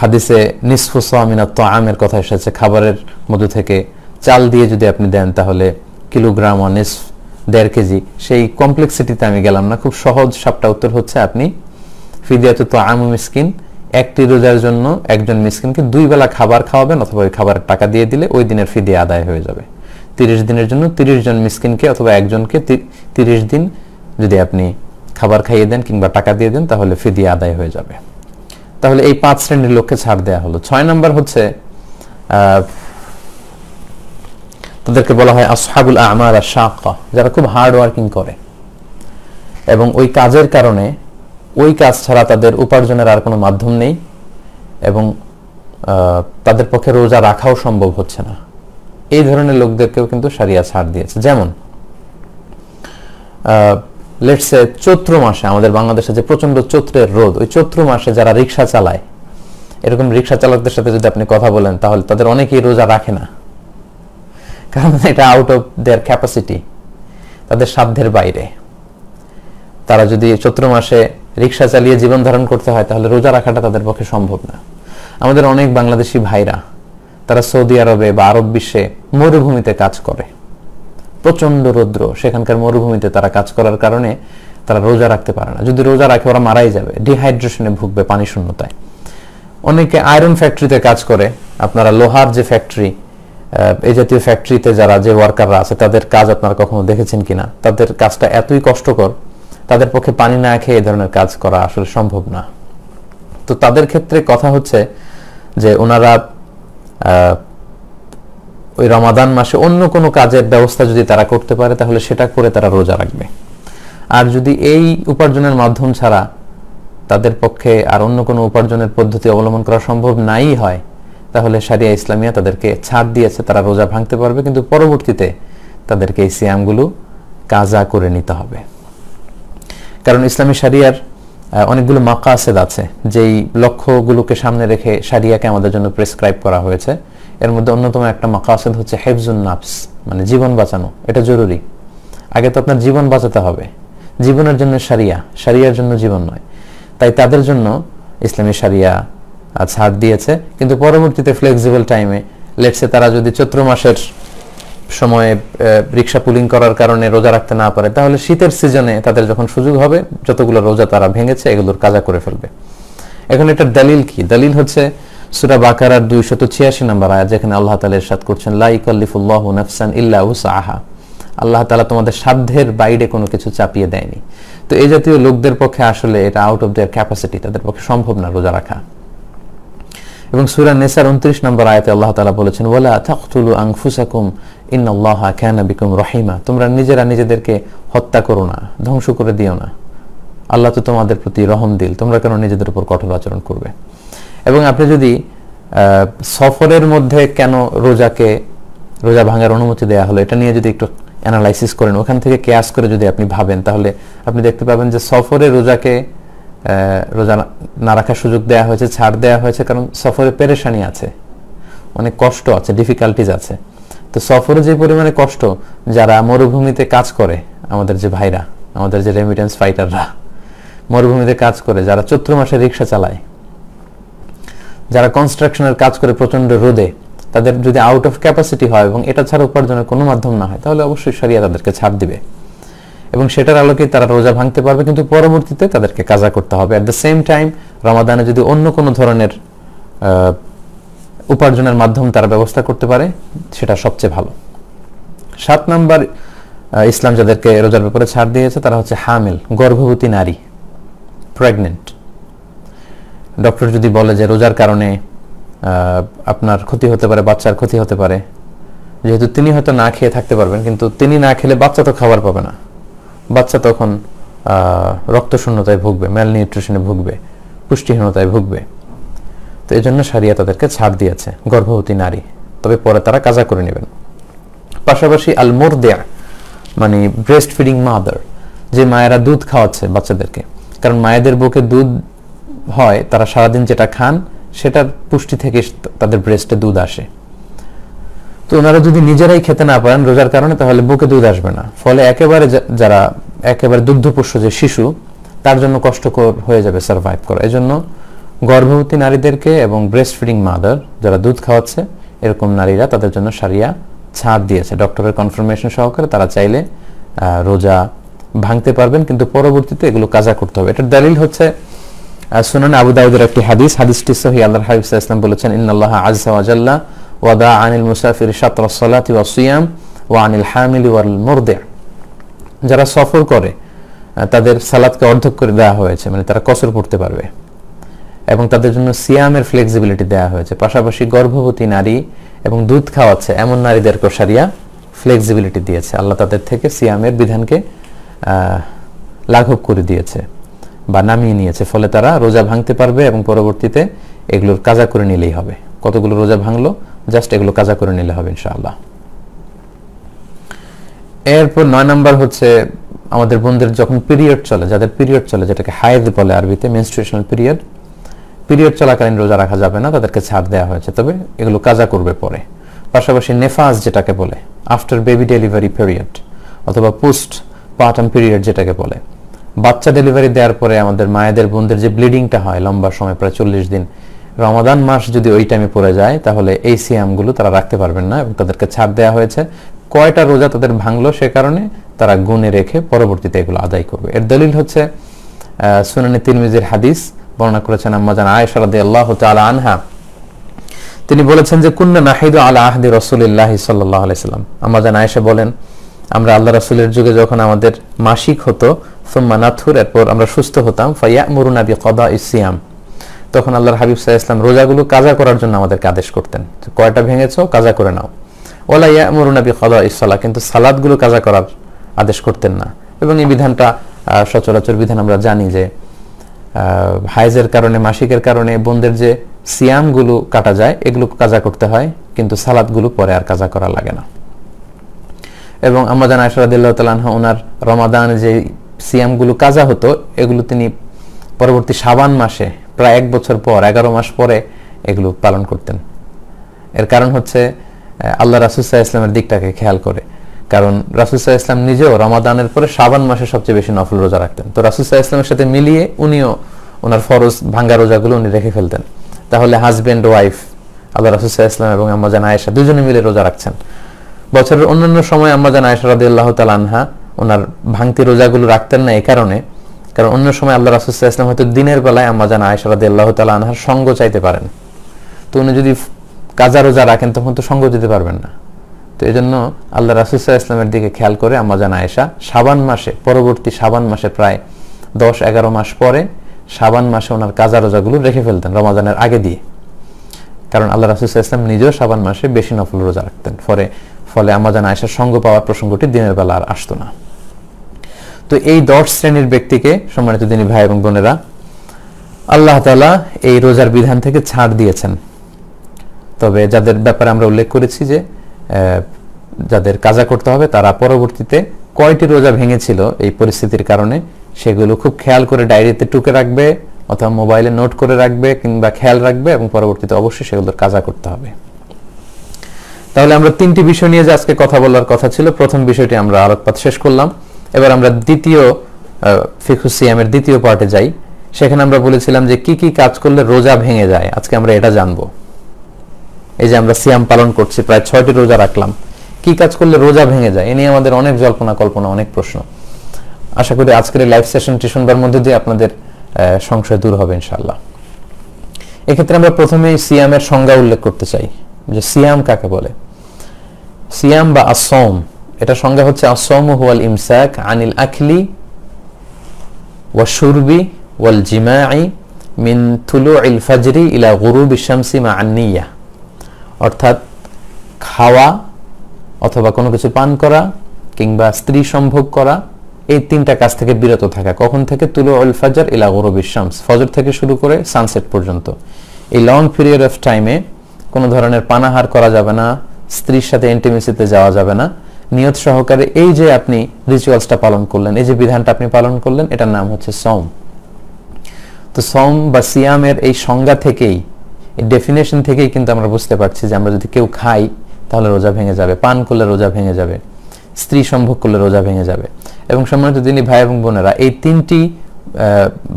হাদিসে নিসফু সামিনাত তাআমের কথা এসেছে, খাবারের মধ্যে থেকে চাল দিয়ে যদি আপনি দেন তাহলে কিলোগ্রাম ও নিসফ 1.5 কেজি, সেই কমপ্লেক্সিটিতে আমি গেলাম না। খুব সহজ সাপটা উত্তর হচ্ছে আপনি ফিদিয়াতু তাআমু মিসকিন, একটি রোজার জন্য একজন মিসকিনকে 2 বেলা খাবার খাওয়াবেন, অথবা ওই খাবারের টাকা দিয়ে দিলে ওই দিনের ফিদিয়া আদায় হয়ে যাবে। 30 দিনের জন্য 30 জন মিসকিনকে অথবা একজনকে 30 দিন যদি আপনি খাবার খাইয়ে দেন কিংবা টাকা দিয়ে দেন তাহলে ফিদিয়া আদায় হয়ে যাবে। তাহলে এই 5 শ্রেণীর লোককে ছাড় দেওয়া হলো। 6 নম্বর হচ্ছে তাদেরকে বলা হয় আসহাবুল আমাল আশ-শাক্কা, যারা খুব হার্ড ওয়ার্কিং করে এবং ওই কাজের কারণে ওই কাজ ছাড়া তাদের উপার্জনের আর কোনো মাধ্যম নেই, এবং তাদের পক্ষে রোজা রাখাও সম্ভব হচ্ছে না। এই ধরনের লোকদেরকেও কিন্তু শরিয়া ছাড় দিয়েছে। যেমন লেটস সে চৈত্র মাসে, আমাদের বাংলাদেশে যে প্রচন্ড চৈত্রের রোদ, ওই চৈত্র মাসে যারা রিক্সা চালায়, এরকম রিক্সা চালকদের সাথে যদি আপনি কথা বলেন তাহলে তাদের অনেকেই রোজা রাখে না, কারণ এটা আউট অফ দেয়ার ক্যাপাসিটি, তাদের সাধ্যের বাইরে। তারা যদি চৈত্র মাসে রিক্সা চালিয়ে জীবন ধারণ করতে হয় তাহলে রোজা রাখাটা তাদের পক্ষে সম্ভব না। আমাদের অনেক বাংলাদেশি ভাইরা তারা সৌদি আরবে বা আরব বিশ্বে মরুভূমিতে কাজ করে, প্রচন্ড রৌদ্র, সেখানকার মরুভূমিতে তারা কাজ করার কারণে তারা রোজা রাখতে পারে না। যদি রোজা রাখে ওরা মারাই যাবে, ডিহাইড্রেশনে ভুগবে, পানি শূন্যতায়। অনেকে আয়রন ফ্যাক্টরিতে কাজ করে, আপনারা লোহার যে ফ্যাক্টরি, এই জাতীয় ফ্যাক্টরিতে যারা যে ওয়ার্কাররা আছে তাদের কাজ আপনারা কখনো দেখেছেন কিনা, তাদের কাজটা এতই কষ্টকর, তাদের পক্ষে পানি না খেয়ে এই ধরনের কাজ করা আসলে সম্ভব না। তো তাদের ক্ষেত্রে কথা হচ্ছে যে ওনারা ওই রমাদান মাসে অন্য কোনো কাজের ব্যবস্থা যদি তারা করতে পারে তাহলে সেটা করে তারা রোজা রাখবে। আর যদি এই উপার্জনের মাধ্যম ছাড়া তাদের পক্ষে আর অন্য কোনো উপার্জনের পদ্ধতি অবলম্বন করা সম্ভব নাই হয়, তাহলে শারিয়া ইসলামিয়া তাদেরকে ছাড় দিয়েছে, তারা রোজা ভাঙতে পারবে, কিন্তু পরবর্তীতে তাদেরকে এই সিয়ামগুলো কাজা করে নিতে হবে। কারণ ইসলামী শারিয়ার অনেকগুলো মাকাসেদ আছে, যেই লক্ষ্যগুলোকে সামনে রেখে শারিয়াকে আমাদের জন্য প্রেসক্রাইব করা হয়েছে। এর মধ্যে অন্যতম একটা মাকাসেদ হচ্ছে হেফজুন নাফস, মানে জীবন বাঁচানো। এটা জরুরি। আগে তো আপনার জীবন বাঁচাতে হবে, জীবনের জন্য শারিয়া, শারিয়ার জন্য জীবন নয়। তাই তাদের জন্য ইসলামী শারিয়া ছাড় দিয়েছে, কিন্তু পরবর্তীতে ফ্লেক্সিবল টাইমে, লেটসে তারা যদি চৈত্র মাসের সময়ে রিক্সা পুলিং করার কারণে রোজা রাখতে না পারে, তাহলে শীতের সিজনে তাদের যখন সুযোগ হবে যতগুলো রোজা তারা ভেঙেছে এগুলোর কাজা করে ফেলবে। এখন এটার দলিল কি? দলিল হচ্ছে সূরা বাকারার 286 নম্বর আয়াত, যেখানে আল্লাহ তাআলা ইরশাদ করছেন, লা ইকাল্লিফুল্লাহু নাফসান ইল্লা উসআহা। আল্লাহ তাআলা তোমাদের সাধ্যের বাইরে কোনো কিছু চাপিয়ে দেয়নি। তো এই জাতীয় লোকদের পক্ষে আসলে এটা আউট অফ দেয়ার ক্যাপাসিটি, তাদের পক্ষে সম্ভব না রোজা রাখা। এবং সূরা নিসার 29 নম্বর আয়াতে আল্লাহ তাআলা বলেছেন, ওয়ালা তাকতুলু আনফুসাকুম ইন্নাল্লাহা কানা বিকুম রহিমা। তোমরা নিজেরা নিজেদেরকে হত্যা করো না, ধ্বংস করে দিও না, আল্লাহ তো তোমাদের প্রতি রহমদিল, তোমরা কেন নিজেদের উপর কঠোর আচরণ করবে। এবং আপনি যদি সফরের মধ্যে কেন রোজা ভাঙার অনুমতি দেয়া হলো এটা নিয়ে যদি একটু অ্যানালাইসিস করেন, ওখান থেকে কেয়াস করে যদি আপনি ভাবেন, তাহলে আপনি দেখতে পাবেন যে সফরে রোজা না রাখার সুযোগ দেওয়া হয়েছে, ছাড় দেওয়া হয়েছে, কারণ সফরে পেরেশানি আছে, অনেক কষ্ট আছে, ডিফিকাল্টিজ আছে। তো সফরে যে পরিমাণে কষ্ট, যারা মরুভূমিতে কাজ করে, আমাদের যে ভাইরা, আমাদের যে রেমিটেন্স ফাইটাররা মরুভূমিতে কাজ করে, যারা চৈত্র মাসে রিক্সা চালায়, যারা কনস্ট্রাকশনের কাজ করে প্রচন্ড রোদে, তাদের যদি আউট অফ ক্যাপাসিটি হয় এবং এটা ছাড়া উপার্জনের কোনো মাধ্যম না হয়, তাহলে অবশ্যই শরিয়া তাদেরকে ছাড় দিবে এবং সেটার আলোকে তারা রোজা ভাঙতে পারবে, কিন্তু পরবর্তীতে তাদেরকে কাজা করতে হবে। অ্যাট দ্য সেম টাইম রমাদানে যদি অন্য কোনো ধরনের উপার্জনের মাধ্যম তারা ব্যবস্থা করতে পারে, সেটা সবচেয়ে ভালো। 7 নম্বর ইসলাম যাদেরকে রোজার ব্যাপারে ছাড় দিয়েছে তারা হচ্ছে হামিল, গর্ভবতী নারী, প্রেগনেন্ট। ডক্টর যদি বলে যে রোজার কারণে আপনার ক্ষতি হতে পারে, বাচ্চার ক্ষতি হতে পারে, যেহেতু তিনি হয়তো না খেয়ে থাকতে পারবেন, কিন্তু তিনি না খেলে বাচ্চা তো খাবার পাবে না, বাচ্চা তখন রক্তশূন্যতায় ভুগবে, ম্যালনিউট্রিশনে ভুগবে, পুষ্টিহীনতায় ভুগবে। তো এই জন্য শারিয়া তাদেরকে ছাড় দিয়েছে, গর্ভবতী নারী, তবে পরে তারা কাজা করে নেবেন। পাশাপাশি আল মুরদিয়া, মানে ব্রেস্ট ফিডিং মাদার, যে মায়েরা দুধ খাওয়াচ্ছে বাচ্চাদেরকে, কারণ মায়েদের বুকে দুধ হয়, তারা সারাদিন যেটা খান সেটার পুষ্টি থেকে তাদের ব্রেস্টে দুধ আসে। তো ওনারা যদি নিজেরাই খেতে না পারেন রোজার কারণে, তাহলে বুকে দুধ আসবে না, ফলে যারা একেবারে দুগ্ধপোষ্য যে শিশু, তার জন্য কষ্টকর হয়ে যাবে সার্ভাইভ করা। এই জন্য গর্ভবতী নারীদেরকে এবং ব্রেস্ট ফিডিং মাদার, যারা দুধ খাওয়াচ্ছে, এরকম নারীরা, তাদের জন্য শারিয়া ছাড় দিয়েছে। ডক্টরের কনফার্মেশন সহকারে তারা চাইলে রোজা ভাঙতে পারবেন, কিন্তু পরবর্তীতে এগুলো কাজা করতে হবে। এটার দলিল হচ্ছে সুনান আবু দাউদের একটি হাদিসটি সহিহ। আল্লাহর হাবিব সাল্লাল্লাহু আলাইহি ওয়াসাল্লাম বলেছেন, ইন্নাল্লাহা আযজা ওয়া জাল্লা ওয়াদা আনিল মুসাফিরি শাতরাস সালাতি ওয়াস সিয়াম ওয়া আনিল হামিলি ওয়াল মুরদি'। যারা সফর করে তাদের সালাতকে অর্ধেক করে দেওয়া হয়েছে, মানে তারা কসর পড়তে পারবে, এবং তাদের জন্য সিয়ামের ফ্লেক্সিবিলিটি দেওয়া হয়েছে। পাশাপাশি গর্ভবতী নারী এবং দুধ খাওয়াচ্ছে এমন নারীদেরকে শারিয়া ফ্লেক্সিবিলিটি দিয়েছে। আল্লাহ তাদের থেকে সিয়ামের বিধানকে লাঘব করে দিয়েছে বা নামিয়ে নিয়েছে, ফলে তারা রোজা ভাঙতে পারবে এবং পরবর্তীতে এগুলোর কাজা করে নিলেই হবে। কতগুলো রোজা ভাঙলো, জাস্ট এগুলো কাজা করে নিলে হবে ইনশাআল্লাহ। এরপর 9 নম্বর হচ্ছে আমাদের বোনদের যখন পিরিয়ড চলে, যাদের পিরিয়ড চলে, যেটাকে হায়েদ বলে আরবিতে, মেনস্ট্রুয়েশনাল পিরিয়ড চলাকালীন রোজা রাখা যাবে না, তাদেরকে ছাড় দেওয়া হয়েছে, তবে এগুলো কাজা করবে পরে। পাশাপাশি নেফাজ যেটাকে বলে, আফটার বেবি ডেলিভারি পিরিয়ড অথবা পোস্ট পার্টাম পিরিয়ড যেটাকে বলে, বাচ্চা ডেলিভারি দেওয়ার পরে আমাদের মায়েদের বোনদের যে ব্লিডিংটা হয় লম্বা সময়, প্রায় 40 দিন, রমাদান মাস যদি ওই টাইমে পড়ে যায়, তাহলে এই সিয়ামগুলো তারা রাখতে পারবেন না এবং তাদেরকে ছাড় দেওয়া হয়েছে। কয়টা রোজা তাদের ভাঙলো সে কারণে তারা গুণে রেখে পরবর্তীতে এগুলো আদায় করবে। এর দলিল হচ্ছে সুনানে তিরমিজির হাদিস, বর্ণনা করেছেন আম্মা জান আয়েশা রাদিয়াল্লাহু তাআলা আনহা। তিনি বলেছেন যে কুন্না নাহিদু আলা আহদি রাসূলিল্লাহি সাল্লাল্লাহু আলাইহি সাল্লাম। আম্মা জান আয়েশা বলেন, আমরা আল্লাহ রাসূলের যুগে যখন আমাদের মাসিক হতো সুম্মা নাথুর, এরপর আমরা সুস্থ হতাম, ফায়ামুরুনা বিকাদাইস সিয়াম, তখন আল্লাহর হাবিব সাল্লাল্লাহু আলাইহি ওয়াসাল্লাম রোজাগুলো কাজা করার জন্য আমাদেরকে আদেশ করতেন, কয়টা ভেঙেছো কাজা করে নাও। ওয়ালা ইয়ামুরুনা বিকাদাইস সালাহ, কিন্তু সালাতগুলো কাজা করার আদেশ করতেন না। এবং এই বিধানটা সচরাচর বিধান আমরা জানি যে হাইজের কারণে, মাসিকের কারণে বোনদের যে সিয়ামগুলো কাটা যায় এগুলো কাজা করতে হয়, কিন্তু সালাতগুলো পরে আর কাজা করা লাগে না। এবং আম্মা জান আয়েশা রাদিয়াল্লাহু তাআলা আনহা ওনার রমাদানে যে সিয়ামগুলো কাজা হতো এগুলো তিনি পরবর্তী শাবান মাসে প্রায় 1 বছর পর 11 মাস পরে এগুলো পালন করতেন। এর কারণ হচ্ছে আল্লাহ রাসূল সাল্লাল্লাহু আলাইহি ওয়াসাল্লামের দিকটাকে খেয়াল করে, কারণ রাসূল সাল্লাল্লাহু আলাইহি ওয়াসাল্লাম নিজেও রমাদানের পরে শাবান মাসে সবচেয়ে বেশি নফল রোজা রাখতেন। তো রাসূল সাল্লাল্লাহু আলাইহি ওয়াসাল্লামের সাথে মিলিয়ে উনিও ওনার ফরজ ভাঙ্গা রোজাগুলো উনি রেখে ফেলতেন। তাহলে হাজবেন্ড ওয়াইফ আল্লাহ রাসূল সাল্লাল্লাহু আলাইহি ওয়াসাল্লাম এবং আম্মা জান আয়েশা দুজনে মিলে রোজা রাখছেন। বছরের অন্যান্য সময় আম্মা জান আয়েশা রাদিয়াল্লাহু তাআলা আনহা ওনার ভাঙতি রোজাগুলো রাখতেন না, এই কারণে, কারণ অন্য সময় আল্লাহ রাসূল সাল্লাল্লাহু আলাইহি ওয়াসাল্লাম হয়তো দিনের বেলায় আম্মা জান আয়েশা রাদিয়াল্লাহু তাআলা আনহার সঙ্গ চাইতে পারেন, তো উনি যদি কাজা রোজা রাখেন তখন তো সঙ্গ দিতে পারবেন না। তো এই জন্য আল্লাহ রাসূল সাল্লাল্লাহু আলাইহি ওয়াসাল্লামের দিকে খেয়াল করে আম্মা জান আয়েশা শাবান মাসে, পরবর্তী শাবান মাসে প্রায় 10-11 মাস পরে শাবান মাসে ওনার কাজা রোজাগুলো রেখে ফেলতেন রমাদানের আগে দিয়ে, কারণ আল্লাহ রাসূল সাল্লাল্লাহু আলাইহি ওয়াসাল্লাম নিজেও শাবান মাসে বেশি নফল রোজা রাখতেন। ফলে আম্মা জান আয়েশার সঙ্গ পাওয়ার প্রসঙ্গটি দিনের বেলা আর আসতো না। তো এই 10 শ্রেণীর ব্যক্তিকে, সম্মানিত দিনী ভাই এবং বোনেরা, আল্লাহ তাআলা এই রোজার বিধান থেকে ছাড় দিয়েছেন। তবে যাদের ব্যাপারে আমরা উল্লেখ করেছি যে যাদের কাজা করতে হবে তারা পরবর্তীতে কয়টি রোজা ভেঙেছিল এই পরিস্থিতির কারণে সেগুলো খুব খেয়াল করে ডায়েরিতে টুকে রাখবে অথবা মোবাইলে নোট করে রাখবে কিংবা খেয়াল রাখবে, এবং পরবর্তীতে অবশ্যই সেগুলোর কাজা করতে হবে। তাহলে আমরা 3টি বিষয় নিয়ে যে আজকে কথা বলার কথা ছিল, প্রথম বিষয়টি আমরা আলোকপাত শেষ করলাম। এবার আমরা দ্বিতীয় ফিকহু সিয়ামের দ্বিতীয় পার্টে যাই। সেখানে আমরা বলেছিলাম যে কি কি কাজ করলে রোজা ভেঙে যায়, আজকে আমরা এটা জানবো। এই যে আমরা সিয়াম পালন করছি, প্রায় 6টি রোজা রাখলাম, কি কাজ করলে রোজা ভেঙে যায় এ নিয়ে আমাদের অনেক জল্পনা কল্পনা, অনেক প্রশ্ন। আশা করি আজকের এই লাইভ সেশনটি শুনবার মধ্যে দিয়ে আপনাদের সংশয় দূর হবে ইনশাআল্লাহ। এক্ষেত্রে আমরা প্রথমেই সিয়ামের সংজ্ঞা উল্লেখ করতে চাই যে সিয়াম কাকে বলে। সিয়াম বা আসওম, এটা সংজ্ঞা হচ্ছে আসওমু হুয়াল ইমসাক আনিল আকলি ওয়া শুরবি ওয়াল জিমাই মিন তুলুইল ফাজরি ইলা গুরুবিশ শামসি মা'আন নিয়্যাহ, অর্থাৎ খাওয়া অথবা কোনো কিছু পান করা কিংবা স্ত্রী সম্ভোগ করা, এই 3টা কাজ থেকে বিরত থাকা। কখন থেকে? তুলুউল ফাজর ইলা গুরুবিশ শামস, ফজর থেকে শুরু করে সানসেট পর্যন্ত এই লং পিরিয়ড অফ টাইমে কোনো ধরনের পানাহার করা যাবে না, স্ত্রীর সাথে ইন্টিমেসিতে যাওয়া যাবে না। নিয়ত সহকারে এই যে আপনি রিচুয়ালসটা পালন করলেন, এই যে বিধানটা আপনি পালন করলেন, এটার নাম হচ্ছে সওম। তো সওম বা সিয়ামের এই সংজ্ঞা থেকেই, এই ডেফিনেশন থেকেই কিন্তু আমরা বুঝতে পারছি যে আমরা যদি কেউ খাই তাহলে রোজা ভেঙে যাবে, পান করলে রোজা ভেঙে যাবে, স্ত্রী সম্ভোগ করলে রোজা ভেঙে যাবে। এবং সম্মানিত দিনী ভাই এবং বোনেরা, এই 3টি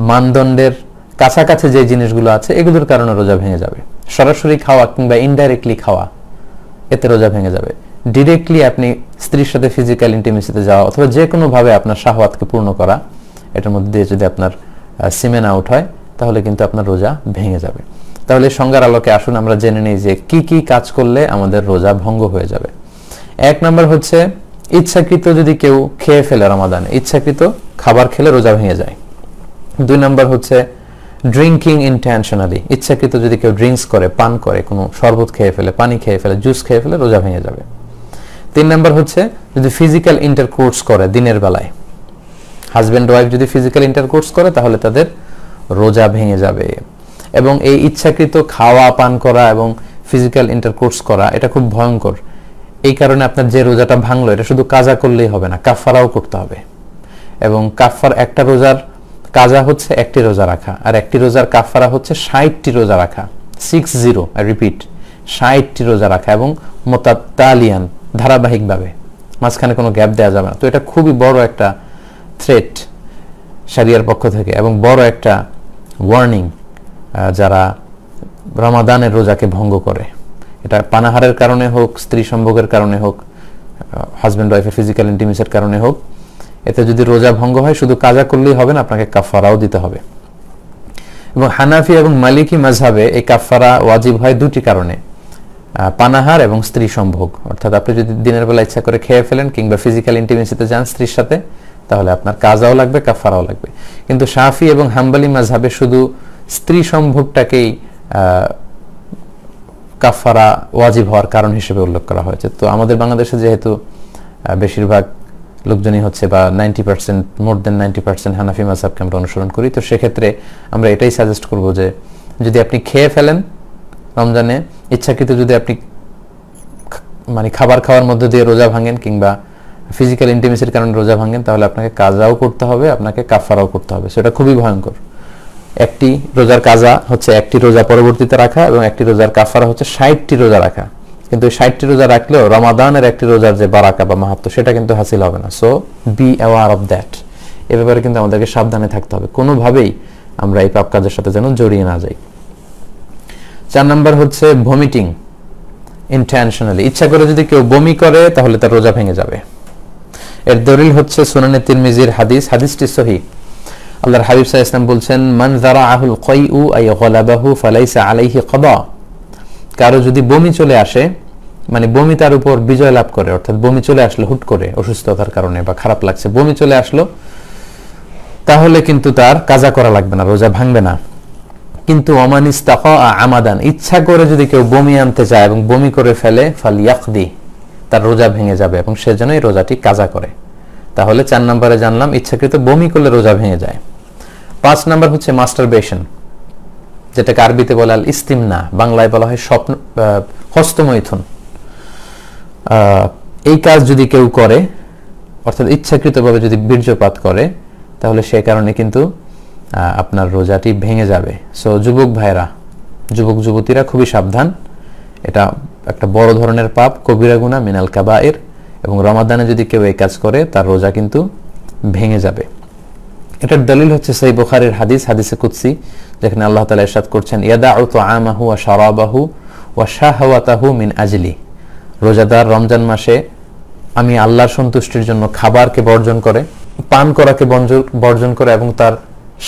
মানদণ্ডের কাছাকাছি যে জিনিসগুলো আছে এগুলোর কারণে রোজা ভেঙে যাবে। সরাসরি খাওয়া কিংবা ইনডাইরেক্টলি খাওয়া, এতে রোজা ভেঙে যাবে। ডিরেক্টলি আপনি স্ত্রীর সাথে ফিজিক্যাল ইন্টিমেসিতে যাওয়া অথবা যে কোনোভাবে আপনার শাহওয়াতকে পূর্ণ করা, এটার মধ্যে দিয়ে যদি আপনার সিমেন আউট হয় তাহলে কিন্তু আপনার রোজা ভেঙে যাবে। তাহলে সংজ্ঞার আলোকে আসুন আমরা জেনে নিই যে কি কি কাজ করলে আমাদের রোজা ভঙ্গ হয়ে যাবে। 1 নম্বর হচ্ছে ইচ্ছাকৃত যদি কেউ খেয়ে ফেলে রমাদানে, ইচ্ছাকৃত খাবার খেলে রোজা ভেঙে যায়। 2 নম্বর হচ্ছে ড্রিঙ্কিং ইনটেনশনালি, ইচ্ছাকৃত যদি কেউ ড্রিঙ্কস করে, পান করে, কোনো শরবত খেয়ে ফেলে, পানি খেয়ে ফেলে, জুস খেয়ে ফেলে, রোজা ভেঙে যাবে। 3 নম্বর হচ্ছে যদি ফিজিক্যাল ইন্টারকোর্স করে দিনের বেলায়, হাজব্যান্ড ওয়াইফ যদি ফিজিক্যাল ইন্টারকোর্স করে তাহলে তাদের রোজা ভেঙে যাবে। এবং এই ইচ্ছাকৃত খাওয়া, পান করা এবং ফিজিক্যাল ইন্টারকোর্স করা এটা খুব ভয়ঙ্কর। এই কারণে আপনার যে রোজাটা ভাঙলো এটা শুধু কাজা করলেই হবে না, কাফারাও করতে হবে। এবং কাফার, একটা রোজার কাজা হচ্ছে 1টি রোজা রাখা, আর 1টি রোজার কাফারা হচ্ছে 60টি রোজা রাখা, 60, আই রিপিট, 60টি রোজা রাখা, এবং মুতাতালিয়ান, ধারাবাহিকভাবে, মাঝখানে কোনো গ্যাপ দেওয়া যাবে না। তো এটা খুবই বড় একটা থ্রেট শরিয়ার পক্ষ থেকে এবং বড় একটা ওয়ার্নিং যারা রমাদানের রোজাকে ভঙ্গ করে। এটা পানাহারের কারণে হোক, স্ত্রী সম্ভোগের কারণে হোক, হাজব্যান্ড ওয়াইফের ফিজিক্যাল ইন্টিমেসির কারণে হোক, এতে যদি রোজা ভঙ্গ হয় শুধু কাজা করলেই হবে না, আপনাকে কাফারাও দিতে হবে। এবং হানাফি এবং মালিকি মাযহাবে এই কাফারা ওয়াজিব হয় 2টি কারণে। পানাহার এবং স্ত্রী সম্ভোগ, অর্থাৎ আপনি যদি দিনের বেলা ইচ্ছা করে খেয়ে ফেলেন কিংবা ফিজিক্যাল ইন্টিমেসিতে যান স্ত্রীর সাথে, তাহলে আপনার কাজাও লাগবে, কাফারাও লাগবে। কিন্তু শাফি এবং হাম্বলি মাযহাবে শুধু স্ত্রী সম্ভোগটাকেই কাফারা ওয়াজিব হওয়ার কারণ হিসেবে উল্লেখ করা হয়েছে। তো আমাদের বাংলাদেশে যেহেতু বেশিরভাগ লোকজনই হচ্ছে বা 90%, মোর দেন 90% হানাফি মাযহাবকে আমরা অনুসরণ করি, তো সেক্ষেত্রে আমরা এটাই সাজেস্ট করব যে যদি আপনি খেয়ে ফেলেন রমজানে ইচ্ছাকৃত, যদি আপনি মানে খাবার খাওয়ার মধ্যে দিয়ে রোজা ভাঙেন কিংবা ফিজিক্যাল ইন্টিমেসির কারণে রোজা ভাঙেন, তাহলে আপনাকে কাজাও করতে হবে, আপনাকে কাফারাও করতে হবে। সেটা খুবই ভয়ঙ্কর। একটি রোজার কাজা হচ্ছে একটি রোজা পরবর্তীতে রাখা, এবং একটি রোজার কাফারা হচ্ছে 60টি রোজা রাখা। কিন্তু 60টি রোজা রাখলেও রমাদানের একটি রোজার যে বারাকা বা মাহাত্ম্য সেটা কিন্তু হাসিল হবে না। So be aware of that. এ ব্যাপারে কিন্তু আমাদেরকে সাবধানে থাকতে হবে, কোনোভাবেই আমরা এই পাপ কাজের সাথে যেন জড়িয়ে না যাই। 4 নাম্বার হচ্ছে ভমিটিং ইন্টেনশনালি। ইচ্ছা করে যদি কেউ বমি করে তাহলে তার রোজা ভেঙে যাবে। এর দলিল হচ্ছে সুনানে তিরমিজির হাদিস, হাদিসটি সহিহ। আল্লাহর হাবিব সাল্লাল্লাহু আলাইহি ওয়াসাল্লাম বলছেন, মান যারাআহুল কাইউ আই গালাবাহু ফালাইসা আলাইহি কাদা। কারো যদি বমি চলে আসে, মানে বমি তার উপর বিজয় লাভ করে, অর্থাৎ বমি চলে আসলো হুট করে অসুস্থতার কারণে বা খারাপ লাগছে, বমি চলে আসলো, তাহলে কিন্তু তার কাজা করা লাগবে না, রোজা ভাঙবে না। কিন্তু ওমান ইস্তাকা আমাদান, ইচ্ছা করে যদি কেউ বমি আনতে চায় এবং বমি করে ফেলে, ফালইয়াকদি, তার রোজা ভেঙে যাবে এবং সেজন্য এই রোজাটি কাজা করে। তাহলে 4 নম্বরে জানলাম ইচ্ছাকৃত বমি করলে রোজা ভেঙে যায়। 5 নাম্বার হচ্ছে মাস্টারবেশন, যেটাকে আরবিতে বলে আল ইস্তিমনা, বাংলায় বলা হয় হস্তমৈথুন। এই কাজ যদি কেউ করে, অর্থাৎ ইচ্ছাকৃতভাবে যদি বীর্যপাত করে, তাহলে সে কারণে কিন্তু আপনার রোজাটি ভেঙে যাবে। সো যুবক ভাইরা, যুবক যুবতীরা খুবই সাবধান, এটা একটা বড় ধরনের পাপ, কবিরা গুনাহ মিনাল কাবায়ের, এবং রমাদানে যদি কেউ এই কাজ করে তার রোজা কিন্তু ভেঙে যাবে। এটার দলিল হচ্ছে সহিহ বুখারীর হাদিস, হাদিসে কুদসি, যেখানে আল্লাহ তাআলা ইরশাদ করছেন, ইয়াদাউ তুআমাহু ওয়া শারাবাহু ওয়া শাহওয়াতাহু মিন আজলি। রোজাদার রমজান মাসে আমি আল্লাহর সন্তুষ্টির জন্য খাবারকে বর্জন করে, পান করাকে বর্জন করে এবং তার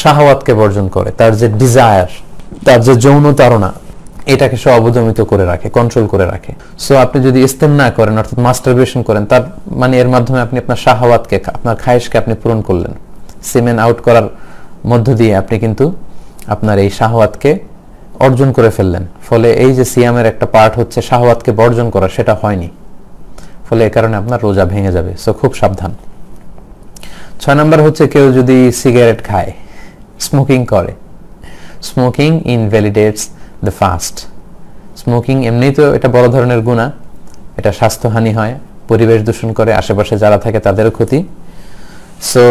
শাহওয়াতকে বর্জন করে, তার যে ডিজায়ার, তার যে যৌন তাড়না, এটাকে সে অবদমিত করে রাখে, কন্ট্রোল করে রাখে। সো আপনি যদি ইস্তেমনা করেন, অর্থাৎ মাস্টারবেশন করেন, তার মানে এর মাধ্যমে আপনি আপনার শাহওয়াতকে, আপনার খায়েশকে আপনি পূরণ করলেন। সিমেন আউট করার মধ্য দিয়ে আপনি কিন্তু আপনার এই শাহওয়াতকে অর্জন করে ফেললেন। ফলে এই যে সিয়ামের একটা পার্ট হচ্ছে শাহওয়াতকে বর্জন করা, সেটা হয়নি, ফলে এ কারণে আপনার রোজা ভেঙে যাবে। সো খুব সাবধান। 6 নাম্বার হচ্ছে কেউ যদি সিগারেট খায়, স্মোকিং করে, স্মোকিং ইনভ্যালিডেটস দ্য ফাস্ট। স্মোকিং এমনি তো এটা বড় ধরনের গুনাহ, এটা স্বাস্থ্যহানি হয়, পরিবেশ দূষণ করে, আশেপাশে যারা থাকে তাদেরও ক্ষতি। সো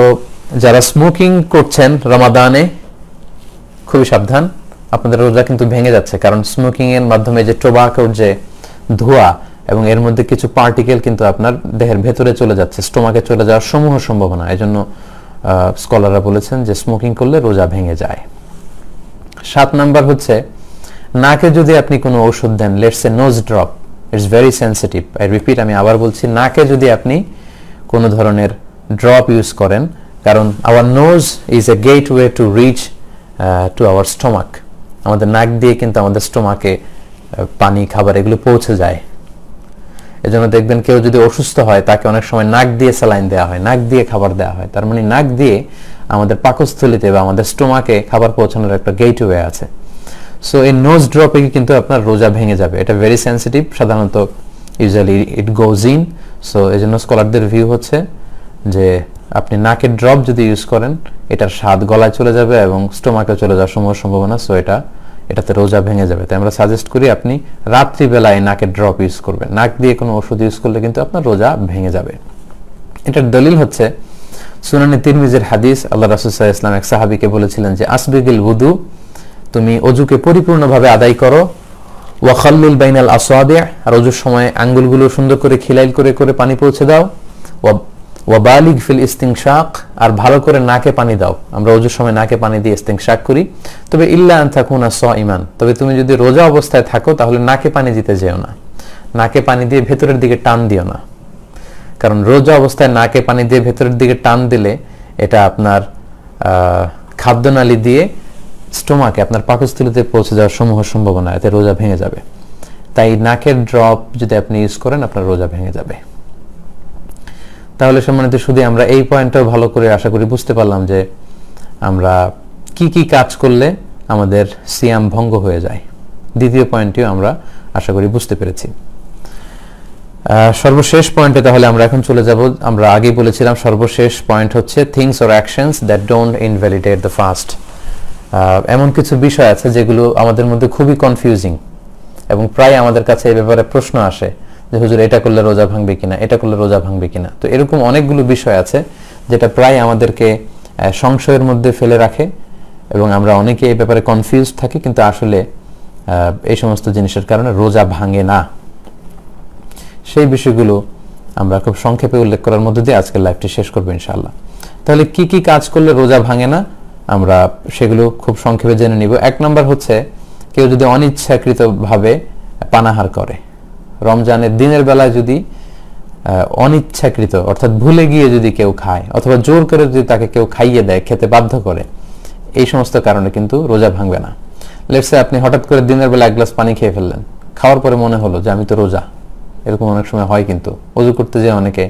যারা স্মোকিং করছেন রমাদানে খুবই সাবধান, আপনাদের রোজা কিন্তু ভেঙে যাচ্ছে, কারণ স্মোকিং এর মাধ্যমে যে টোবাকোর যে ধোঁয়া এবং এর মধ্যে কিছু পার্টিকেল কিন্তু আপনার দেহের ভেতরে চলে যাচ্ছে, স্টোমাকে চলে যাওয়ার সমূহ সম্ভাবনা। এজন্য স্কলাররা বলেছেন যে স্মোকিং করলে রোজা ভেঙে যায়। 7 নাম্বার হচ্ছে নাকে যদি আপনি কোনো ঔষধ দেন, let's say nose drop, it's very sensitive, I repeat, আমি আবার বলছি, নাকে যদি আপনি কোনো ধরনের ড্রপ ইউজ করেন, কারণ our nose is a gateway to reach to our stomach. আমাদের নাক দিয়ে কিন্তু আমাদের স্টোমাকে পানি, খাবার এগুলো পৌঁছে যায়। এজন্য দেখবেন কেউ যদি অসুস্থ হয় তাকে অনেক সময় নাক দিয়ে স্যালাইন দেওয়া হয়, নাক দিয়ে খাবার দেওয়া হয়। তার মানে নাক দিয়ে আমাদের পাকস্থলীতে বা আমাদের স্টোমাকে খাবার পৌঁছানোর একটা গেটওয়ে আছে। সো এই নোজ ড্রপে কিন্তু আপনার রোজা ভেঙে যাবে। এটা ভেরি সেনসিটিভ, সাধারণত usually it goes in. So এই জন্য স্কলারদের ভিউ হচ্ছে যে আপনি নাকের ড্রপ যদি ইউজ করেন, এটার স্বাদ গলায় চলে যাবে এবং স্টোমাকে চলে যাওয়ার সম্ভাবনা। সো এটাতে রোজা ভেঙে যাবে। তাই আমরা সাজেস্ট করি আপনি রাত্রিবেলায় নাকের ড্রপ ইউজ করবেন। নাক দিয়ে কোনো ওষুধ ইউজ করলে কিন্তু আপনার রোজা ভেঙে যাবে। এটার দলিল হচ্ছে সুনানে তিরমিজির হাদিস, আল্লাহ রাসূল সাল্লাল্লাহু আলাইহি ওয়াসাল্লাম এক সাহাবীকে বলেছিলেন যে আসবিগিল wudu, তুমি ওযুকে পরিপূর্ণভাবে আদায় করো, ওয়া খাল্লুল বাইনাল আসাবি', আর ওযুর সময় আঙ্গুলগুলো সুন্দর করে খিলাইল করে করে পানি পৌঁছে দাও, ওয়া বালিগ ফিল ইস্তিনশাক, আর ভালো করে নাকে পানি দাও। আমরা ওযুর সময় নাকে পানি দিয়ে ইস্তিনশাক করি। তবে ইল্লা আন তাকুনা সাইমান, তবে তুমি যদি রোজা অবস্থায় থাকো তাহলে নাকে পানি দিতে যেও না, নাকে পানি দিয়ে ভেতরের দিকে টান দিও না, কারণ রোজা অবস্থায় নাকে পানি দিয়ে ভেতরের দিকে টান দিলে এটা আপনার খাদ্যনালী দিয়ে স্টোমাকে, আপনার পাকস্থলীতে পৌঁছে যাওয়ার সমূহ সম্ভাবনা, এতে রোজা ভেঙে যাবে। তাই নাকের ড্রপ যদি আপনি ইউজ করেন আপনার রোজা ভেঙে যাবে। তাহলে সম্মানিত শুধু আমরা এই পয়েন্টটাও ভালো করে আশা করি বুঝতে পারলাম যে আমরা কি কি কাজ করলে আমাদের সিয়াম ভঙ্গ হয়ে যায়। দ্বিতীয় পয়েন্টটিও আমরা আশা করি বুঝতে পেরেছি। সর্বশেষ পয়েন্টে তাহলে আমরা এখন চলে যাব। আমরা আগেই বলেছিলাম সর্বশেষ পয়েন্ট হচ্ছে things or actions that don't invalidate the fast. এমন কিছু বিষয় আছে যেগুলো আমাদের মধ্যে খুবই কনফিউজিং এবং প্রায় আমাদের কাছে এই ব্যাপারে প্রশ্ন আসে যে হুজুর এটা করলে রোজা ভাঙবে কিনা, এটা করলে রোজা ভাঙবে কিনা। তো এরকম অনেকগুলো বিষয় আছে যেটা প্রায় আমাদেরকে সংশয়ের মধ্যে ফেলে রাখে এবং আমরা অনেকে এই ব্যাপারে কনফিউজ থাকি, কিন্তু আসলে এই সমস্ত জিনিসের কারণে রোজা ভাঙে না। সেই বিষয়গুলো আমরা খুব সংক্ষেপে উল্লেখ করার মধ্যে দিয়ে আজকের লাইভটি শেষ করবো ইনশাআল্লাহ। তাহলে কি কি কাজ করলে রোজা ভাঙে না আমরা সেগুলো খুব সংক্ষেপে জেনে নিব। 1 নম্বর হচ্ছে কেউ যদি অনিচ্ছাকৃতভাবে পানাহার করে, রমজানের দিনের বেলায় যদি অনিচ্ছাকৃত অর্থাৎ ভুলে গিয়ে যদি কেউ খায় অথবা জোর করে যদি তাকে কেউ খাইয়ে দেয়, খেতে বাধ্য করে, এই সমস্ত কারণে কিন্তু রোজা ভাঙবে না। লেটস সে আপনি হঠাৎ করে দিনের বেলা 1 গ্লাস পানি খেয়ে ফেললেন, খাওয়ার পরে মনে হলো যে আমি তো রোজা, এরকম অনেক সময় হয় কিন্তু ওযু করতে যেয়ে অনেকে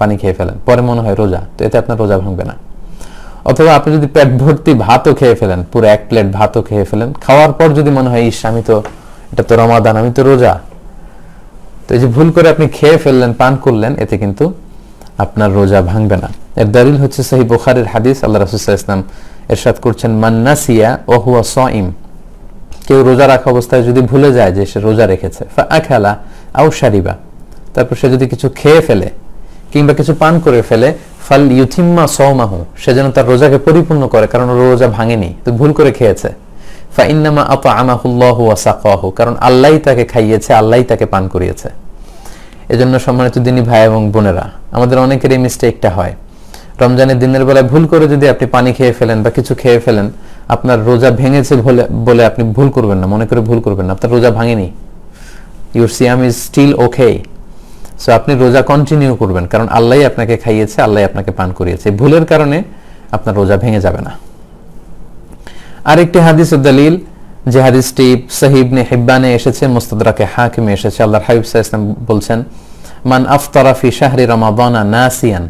পানি খেয়ে ফেলেন, পরে মনে হয় রোজা, তো এতে আপনার রোজা ভাঙবে না। অথবা আপনি যদি পেট ভর্তি ভাতও খেয়ে ফেলেন, পুরো 1 প্লেট ভাতও খেয়ে ফেলেন, খাওয়ার পর যদি মনে হয় ইস আমি তো, এটা তো রমাদান, আমি তো রোজা, তো এই যে ভুল করে আপনি খেয়ে ফেললেন, পান করলেন, এতে কিন্তু আপনার রোজা ভাঙবে না। এর দলিল হচ্ছে সহিহ বুখারীর হাদিস, আল্লাহ রাসূল সাল্লাল্লাহু আলাইহি ওয়াসাল্লাম ইরশাদ করছেন মান নাসিয়া ওয়া হুয়া সাইম, কেউ রোজা রাখা অবস্থায় যদি ভুলে যায় যে সে রোজা রেখেছে, ফা আকালা আও শারিবা, তারপর সে যদি কিছু খেয়ে ফেলে কিংবা কিছু পান করে ফেলে, ফাল ইউতিম্মা সাওমাহু, সে যেন তার রোজাকে পরিপূর্ণ করে, কারণ রোজা ভাঙেনি, তো ভুল করে খেয়েছে। ফা ইন্নামা আতআমাহুল্লাহু ওয়া সাকাহু, কারণ আল্লাহই তাকে খাইয়েছে, আল্লাহই তাকে পান করিয়েছে। এজন্য সম্মানিত দিনী ভাই এবং বোনেরা, আমাদের অনেকের এই মিস্টেকটা হয়, রমজানের দিনের বেলায় ভুল করে যদি আপনি পানি খেয়ে ফেলেন বা কিছু খেয়ে ফেলেন, আপনার রোজা ভেঙেছে বলে আপনি ভুল করবেন না, মনে করে ভুল করবেন না, আপনার রোজা ভাঙেনি, ইউর সিয়াম ইজ স্টিল ওকে। সো আপনি রোজা কন্টিনিউ করবেন, কারণ আল্লাহই আপনাকে খাইয়েছে, আল্লাহই আপনাকে পান করিয়েছে। ভুলের কারণে আপনার রোজা ভেঙে যাবে না। আরেকটি হাদিসের দলিল, যে হাদিসটি সহিহ ইবনে হিব্বানে এসেছে, মুস্তাদরাকে হাকিমে এসেছে, আল্লাহর হাবিব সাল্লাল্লাহু আলাইহি ওয়াসাল্লাম বলছেন মান আফতারা ফি শাহরি রমাদান নাসিয়ান,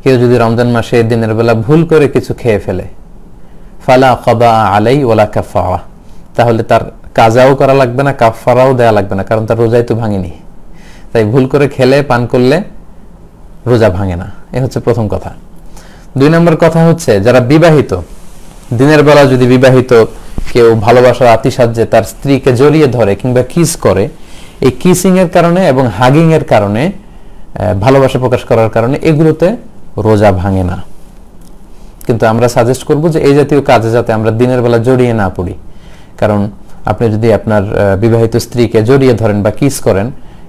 কেউ যদি রমজান মাসে দিনের বেলা ভুল করে কিছু খেয়ে ফেলে, ফালা কাদা আলাই ওয়ালা কাফারা, তাহলে তার কাজাও করা লাগবে না, কাফারাও দেয়া লাগবে না, কারণ তার রোজাই তো ভাঙেনি। তাই ভুল করে খেলে পান করলে রোজা ভাঙে না, এ হচ্ছে প্রথম কথা। 2 নম্বর কথা হচ্ছে যারা বিবাহিত, দিনের বেলা যদি বিবাহিত কেউ ভালোবাসার আতিশায্যে তার স্ত্রীকে জড়িয়ে ধরে কিংবা কিস করে, এই কিসিং এর কারণে এবং হাগিং এর কারণে, ভালোবাসা প্রকাশ করার কারণে, এগুলোতে রোজা ভাঙে না। কিন্তু আমরা সাজেস্ট করব যে এই জাতীয় কাজে যাতে আমরা দিনের বেলা জড়িয়ে না পড়ি, কারণ আপনি যদি আপনার বিবাহিত স্ত্রীকে জড়িয়ে ধরেন বা কিস করেন,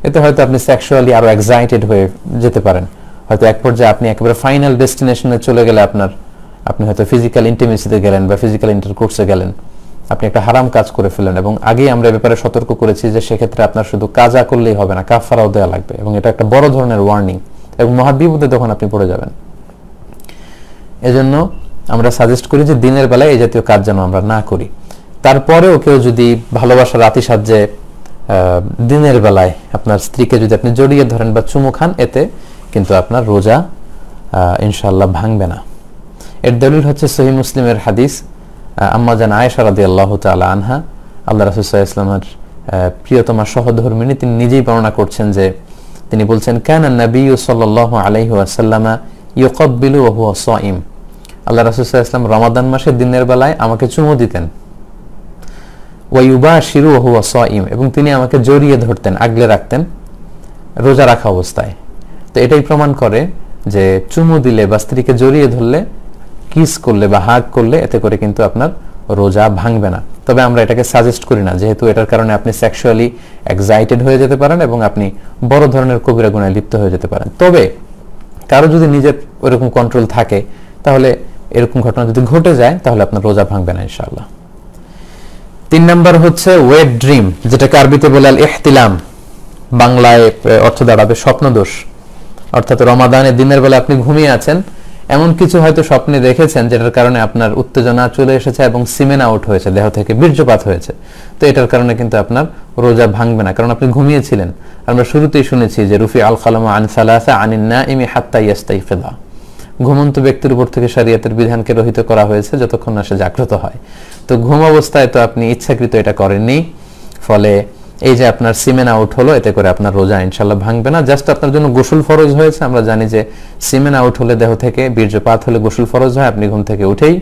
এতে হয়তো আপনি সেক্সুয়ালি আরো এক্সাইটেড হয়ে যেতে পারেন, হয়তো এক পর্যায়ে আপনি একেবারে ফাইনাল ডেস্টিনেশনে চলে গেলে আপনি হয়তো ফিজিক্যাল ইন্টিমেসিতে গেলেন বা ফিজিক্যাল ইন্টারকোর্সে গেলেন, আপনি একটা হারাম কাজ করে ফেলেন। এবং আগেই আমরা ব্যাপারে সতর্ক করেছি যে সেক্ষেত্রে আপনার শুধু কাজা করলেই হবে না, কাফারাও দেওয়া লাগবে, এবং এটা একটা বড় ধরনের ওয়ার্নিং এবং মহাবিপদে তখন আপনি পড়ে যাবেন। এজন্য আমরা সাজেস্ট করি যে দিনের বেলায় এই জাতীয় কাজ যেন আমরা না করি। তারপরেও কেউ যদি ভালোবাসার আতিশায্যে দিনের বেলায় আপনার স্ত্রীকে যদি আপনি জড়িয়ে ধরেন বা চুমু খান, এতে কিন্তু আপনার রোজা ইনশাআল্লাহ ভাঙবে না। এর দলিল হচ্ছে সহিহ মুসলিমের হাদিস, আম্মা জান আয়েশা রাদিয়াল্লাহু তাআলা আনহা, আল্লাহ রাসূল সাল্লাল্লাহু আলাইহি ওয়াসাল্লামের প্রিয়তমা সহধর্মিণী, তিনি নিজেই বর্ণনা করছেন যে তিনি বলছেন কানা নবিয়্যু সাল্লাল্লাহু আলাইহি ওয়াসাল্লাম ইউকাব্বিলু ওয়া হুয়া সাইম, আল্লাহ রাসূল সাল্লাল্লাহু আলাইহি ওয়াসাল্লাম রমাদান মাসে দিনের বেলায় আমাকে চুমু দিতেন, ওয়া ইউবাশিরু ওয়া হুয়া সাইম, এবং তিনি আমাকে জড়িয়ে ধরতেন, আগলে রাখতেন রোজা রাখা অবস্থায়। তো এটাই প্রমাণ করে যে চুমু দিলে বা স্ত্রীকে জড়িয়ে ধরলে, কিস করলে বা হাগ করলে, এতে করে কিন্তু আপনার রোজা ভাঙবে না। তবে আমরা এটাকে সাজেস্ট করি না, যেহেতু এটার কারণে আপনি সেক্সুয়ালি এক্সাইটেড হয়ে যেতে পারেন এবং আপনি বড় ধরনের কবিরা গুনাহে লিপ্ত হয়ে যেতে পারেন। তবে কারো যদি নিজের ওইরকম কন্ট্রোল থাকে, তাহলে এরকম ঘটনা যদি ঘটে যায়, তাহলে আপনার রোজা ভাঙবে না ইনশাআল্লাহ। 3 নম্বর হচ্ছে ওয়েট ড্রিম, যেটাকে আরবিতে বলে আল ইহতিলাম, বাংলায় অর্থ দাঁড়াবে স্বপ্নদোষ। অর্থাৎ রমাদানের দিনের বেলা আপনি ঘুমিয়ে আছেন, এমন কিছু হয়তো স্বপ্নে দেখেছেন যেটার কারণে আপনার উত্তেজনা চলে এসেছে এবং সিমেন আউট হয়েছে, দেহ থেকে বীর্যপাত হয়েছে। তো এটার কারণে কিন্তু আপনার রোজা ভাঙবে না, কারণ আপনি ঘুমিয়েছিলেন। আমরা শুরুতেই শুনেছি যে রুফি আল কালাম আন সালাসা আনিন নাইমি হাত্তা ইয়াস্তাইকিযা, ঘুমন্ত ব্যক্তির উপর থেকে শরীয়তের বিধানকে রহিত করা হয়েছে যতক্ষণ না সে জাগ্রত হয়। তো ঘুম অবস্থায় তো আপনি ইচ্ছাকৃত এটা করেননি, ফলে এই যে আপনার সিমেন আউট হলো, এতে করে আপনার রোজা ইনশাল্লাহ ভাঙবে না। জাস্ট আপনার জন্য গোসল ফরজ হয়েছে। আমরা জানি যে সিমেন আউট হলে দেহ থেকে বীর্যপাত হলে গোসল ফরজ হয়। আপনি ঘুম থেকে উঠেই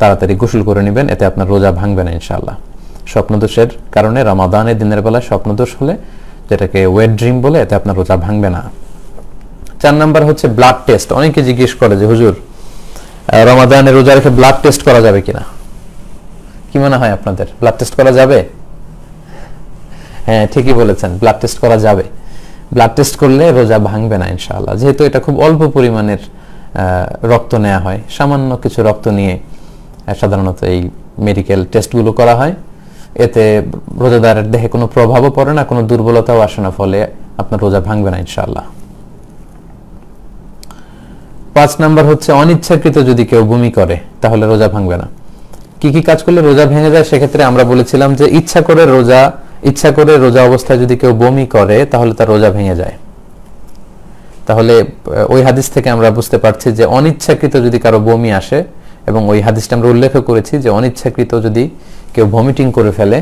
তাড়াতাড়ি গোসল করে নেবেন, এতে আপনার রোজা ভাঙবে না ইনশাল্লাহ। স্বপ্নদোষের কারণে রমাদানের দিনের বেলা স্বপ্নদোষ হলে, যেটাকে ওয়েট ড্রিম বলে, এতে আপনার রোজা ভাঙবে না। 4 নাম্বার হচ্ছে ব্লাড টেস্ট। অনেকে জিজ্ঞেস করে যে হুজুর, রমাদানে রোজা রেখে ব্লাড টেস্ট করা যাবে কিনা? কি মনে হয় আপনাদের, ব্লাড টেস্ট করা যাবে? হ্যাঁ, ঠিকই বলেছেন, ব্লাড টেস্ট করা যাবে। ব্লাড টেস্ট করলে রোজা ভাঙবে না ইনশাআল্লাহ, যেহেতু এটা খুব অল্প পরিমাণের রক্ত নেওয়া হয়। সামান্য কিছু রক্ত নিয়ে সাধারণত এই মেডিকেল টেস্টগুলো করা হয়। এতে রোজাদারের দেহে কোনো প্রভাবও পড়ে না, কোনো দুর্বলতাও আসে না, ফলে আপনার রোজা ভাঙবে না ইনশাআল্লাহ। 5 নাম্বার হচ্ছে অনিচ্ছাকৃত যদি কেউ বমি করে তাহলে রোজা ভাঙবে না। কি কি কাজ করলে রোজা ভেঙে যায়? সেক্ষেত্রে আমরা বলেছিলাম যে ইচ্ছা করে রোজা অবস্থায় যদি কেউ বমি করে তাহলে তার রোজা ভেঙে যায়। তাহলে ওই হাদিস থেকে আমরা বুঝতে পারছি যে অনিচ্ছাকৃত যদি কারো বমি আসে, এবং ওই হাদিসটা আমরা উল্লেখ করেছি যে অনিচ্ছাকৃত যদি কেউ ভমিটিং করে ফেলে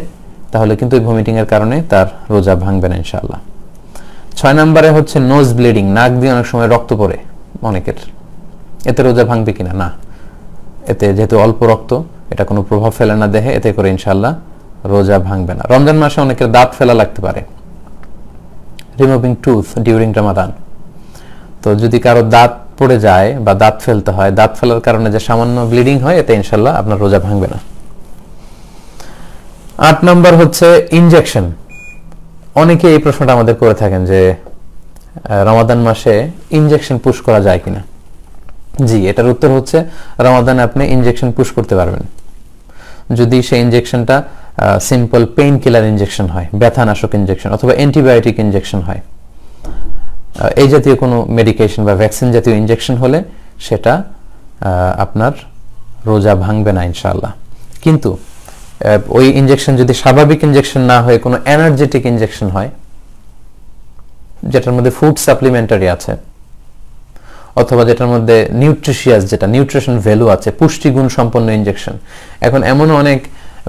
তাহলে কিন্তু ওই ভমিটিং এর কারণে তার রোজা ভাঙবে না ইনশাআল্লাহ। 6 নম্বরে হচ্ছে নোজ ব্লিডিং, নাক দিয়ে অনেক সময় রক্ত পড়ে অনেকের, এতে রোজা ভাঙবে কিনা? না, এতে যেহেতু অল্প রক্ত, এটা কোনো প্রভাব ফেলে না দেহে, এতে করে ইনশাআল্লাহ রোজা ভাঙবে না। রমজান মাসে অনেকের দাঁত ফেলা লাগতে পারে, রিমুভিং টুথ ডিউরিং রমাদান। তো যদি কারো দাঁত পড়ে যায় বা দাঁত ফেলতে হয়, দাঁত ফেলার কারণে যে সামান্য ব্লিডিং হয়, এতে ইনশাআল্লাহ আপনার রোজা ভাঙবে না। 8 নম্বর হচ্ছে ইনজেকশন। অনেকে এই প্রশ্নটা আমাদের করে থাকেন যে রমাদান মাসে ইনজেকশন পুশ করা যায় কিনা। জি, এটার উত্তর হচ্ছে রমাদানে আপনি ইনজেকশন পুশ করতে পারবেন যদি সেই ইনজেকশনটা সিম্পল পেইন কিলার ইনজেকশন হয়, ব্যথানাশক ইনজেকশন অথবা অ্যান্টিবায়োটিক ইনজেকশন হয়। এই জাতীয় কোনো মেডিকেশন বা ভ্যাকসিন জাতীয় ইনজেকশন হলে সেটা আপনার রোজা ভাঙবে না ইনশাআল্লাহ। কিন্তু ওই ইনজেকশন যদি স্বাভাবিক ইনজেকশন না হয়ে কোনো এনার্জেটিক ইনজেকশন হয়, যেটার মধ্যে ফুড সাপ্লিমেন্টারি আছে, অথবা যেটার মধ্যে নিউট্রিশিয়াস, যেটা নিউট্রিশন ভ্যালু আছে, পুষ্টিগুণ সম্পন্ন ইনজেকশন। এখন এমন অনেক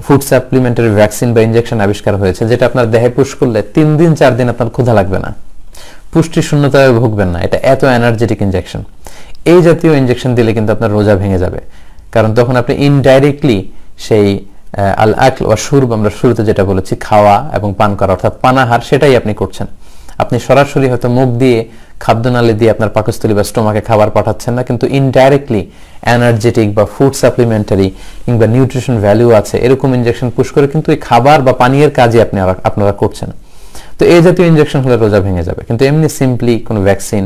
ফুড সাপ্লিমেন্টারি ভ্যাকসিন বা ইনজেকশন আবিষ্কার হয়েছে যেটা আপনার দেহে পুশ করলে 3 দিন 4 দিন আপনার ক্ষুধা লাগবে না, পুষ্টি শূন্যতায় ভুগবেন না। এটা এত এনার্জেটিক ইনজেকশন। এই জাতীয় ইনজেকশন দিলে কিন্তু আপনার রোজা ভেঙে যাবে, কারণ তখন আপনি ইনডাইরেক্টলি সেই আল আকল ওয়া শুরব, আমরা শুরুতে যেটা বলেছি, খাওয়া এবং পান করা অর্থাৎ পানাহার, সেটাই আপনি করছেন। আপনি সরাসরি হয়তো মুখ দিয়ে, খাদ্যনালী দিয়ে আপনার পাকস্থলী বা স্টোমাকে খাবার পাঠাচ্ছেন না, কিন্তু ইনডাইরেক্টলি এনার্জেটিক বা ফুড সাপ্লিমেন্টারি কিংবা নিউট্রিশন ভ্যালু আছে এরকম ইনজেকশন পুশ করে কিন্তু এই খাবার বা পানীয়ের কাজে আপনারা করছেন। তো এই জাতীয় ইনজেকশন হলে রোজা ভেঙে যাবে। কিন্তু এমনি সিম্পলি কোনো ভ্যাকসিন,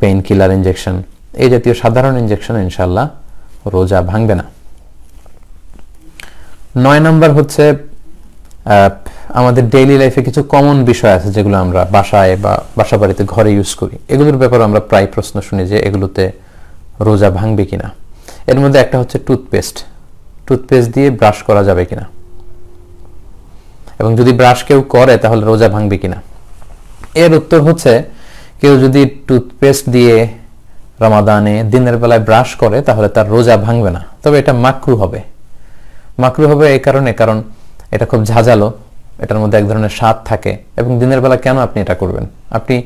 পেইন কিলার ইনজেকশন, এই জাতীয় সাধারণ ইনজেকশন ইনশাআল্লাহ রোজা ভাঙবে না। 9 নম্বর হচ্ছে আমাদের ডেইলি লাইফে কিছু কমন বিষয় আছে যেগুলো আমরা বাসায় বা বাসা বাড়িতে ঘরে ইউজ করি। এগুলোর ব্যাপারে আমরা প্রায় প্রশ্ন শুনি যে এগুলোতে রোজা ভাঙবে কিনা। এর মধ্যে একটা হচ্ছে টুথপেস্ট দিয়ে ব্রাশ করা যাবে কিনা, এবং যদি ব্রাশ কেউ করে তাহলে রোজা ভাঙবে কিনা। এর উত্তর হচ্ছে কেউ যদি টুথপেস্ট দিয়ে রমাদানে দিনের বেলায় ব্রাশ করে তাহলে তার রোজা ভাঙবে না, তবে এটা মাকরু হবে। এই কারণ এটা খুব ঝাঁঝালো, এটার মধ্যে এক ধরনের স্বাদ থাকে, এবং দিনের বেলা কেন আপনি এটা করবেন? আপনি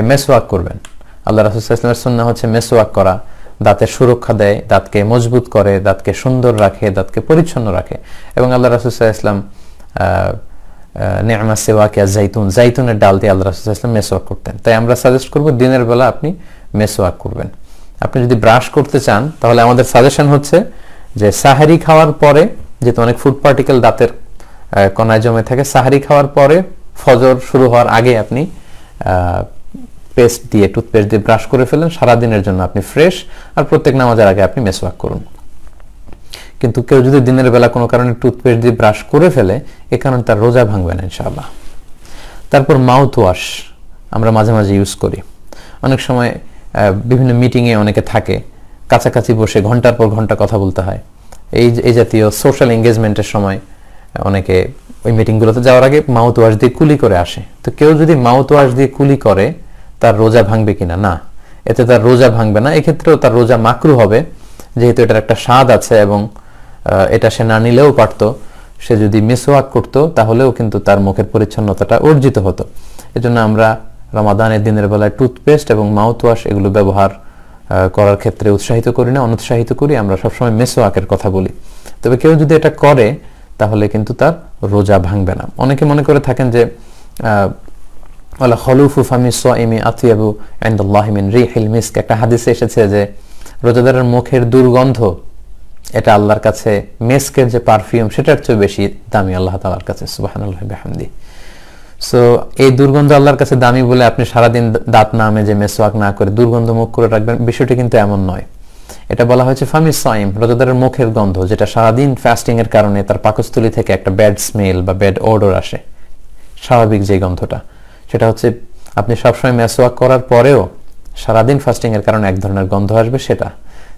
মেসওয়াক করবেন। আল্লাহ রাসূল সাল্লাল্লাহু আলাইহি ওয়াসাল্লামের সুন্নাহ হচ্ছে মেসওয়াক করা, দাঁতের সুরক্ষা দেয়, দাঁতকে মজবুত করে, দাঁতকে সুন্দর রাখে, দাঁতকে পরিচ্ছন্ন রাখে। এবং আল্লাহ রাসূল সাল্লাল্লাহু আলাইহি ওয়াসাল্লাম নি'মা সিওয়াকিয়া জাইতুনের ডাল দিয়ে আল্লাহ রাসূল সাল্লাল্লাহু আলাইহি ওয়াসাল্লাম মেসওয়াক করতেন। তাই আমরা সাজেস্ট করব দিনের বেলা আপনি মেসওয়াক করবেন। আপনি যদি ব্রাশ করতে চান তাহলে আমাদের সাজেশন হচ্ছে যে সাহারি খাওয়ার পরে, যেহেতু অনেক ফুড পার্টিকেল দাঁতের কণায় জমে থাকে, সাহারি খাওয়ার পরে ফজর শুরু হওয়ার আগে আপনি টুথপেস্ট দিয়ে ব্রাশ করে ফেলেন, সারাদিনের জন্য আপনি ফ্রেশ। আর প্রত্যেক নামাজের আগে আপনি মেসওয়াক করুন। কিন্তু কেউ যদি দিনের বেলা কোনো কারণে টুথপেস্ট দিয়ে ব্রাশ করে ফেলে, এ কারণে তার রোজা ভাঙবে না ইনশাআল্লাহ। তারপর মাউথ ওয়াশ আমরা মাঝে মাঝে ইউজ করি। অনেক সময় বিভিন্ন মিটিংয়ে অনেকে থাকে, কাছাকাছি বসে ঘন্টার পর ঘন্টা কথা বলতে হয়। এই জাতীয় সোশ্যাল এঙ্গেজমেন্টের সময় অনেকে ওই মিটিংগুলোতে যাওয়ার আগে মাউথ ওয়াশ দিয়ে কুলি করে আসে। তো কেউ যদি মাউথ ওয়াশ দিয়ে কুলি করে তার রোজা ভাঙবে কিনা? না, এতে তার রোজা ভাঙবে না। এক্ষেত্রেও তার রোজা মাকরু হবে, যেহেতু এটার একটা স্বাদ আছে এবং এটা সে না নিলেও পারত। সে যদি মিসওয়াক করতো তাহলেও কিন্তু তার মুখের পরিচ্ছন্নতাটা অর্জিত হতো। এজন্য আমরা রমাদানের দিনের বেলায় টুথপেস্ট এবং মাউথ ওয়াশ এগুলো ব্যবহার করার ক্ষেত্রে উৎসাহিত করি না, অনুৎসাহিত করি। আমরা সবসময় মিসওয়াকের কথা বলি। তবে কেউ যদি এটা করে তাহলে কিন্তু তার রোজা ভাঙবে না। অনেকে মনে করে থাকেন যে ওয়ালা খলুফু ফামি সাইমি আতিয়াবু ইনদাল্লাহি মিন রিহিল মিস্ক, একটা হাদিসে এসেছে যে রোজাদারের মুখের দুর্গন্ধ এটা আল্লাহর কাছে মিস্কের যে পারফিউম সেটার চেয়ে বেশি দামি আল্লাহ তাআলার কাছে, সুবহানাল্লাহি বিহামদি। সো এই দুর্গন্ধ আল্লাহর কাছে দামি বলে আপনি সারাদিন দাঁত না মেজে মেসওয়াক না করে দুর্গন্ধ মুখ করে রাখবেন, বিষয়টি কিন্তু এমন নয়। এটা বলা হয়েছে ফামি সাইম, রোজাদারের মুখের গন্ধ, যেটা সারাদিন ফাস্টিং এর কারণে তার পাকস্থলী থেকে একটা ব্যাড স্মেল বা ব্যাড ওডর আসে। স্বাভাবিক যে গন্ধটা সেটা হচ্ছে আপনি সবসময় মেসওয়াক করার পরেও সারাদিন ফাস্টিং এর কারণে এক ধরনের গন্ধ আসবে সেটা।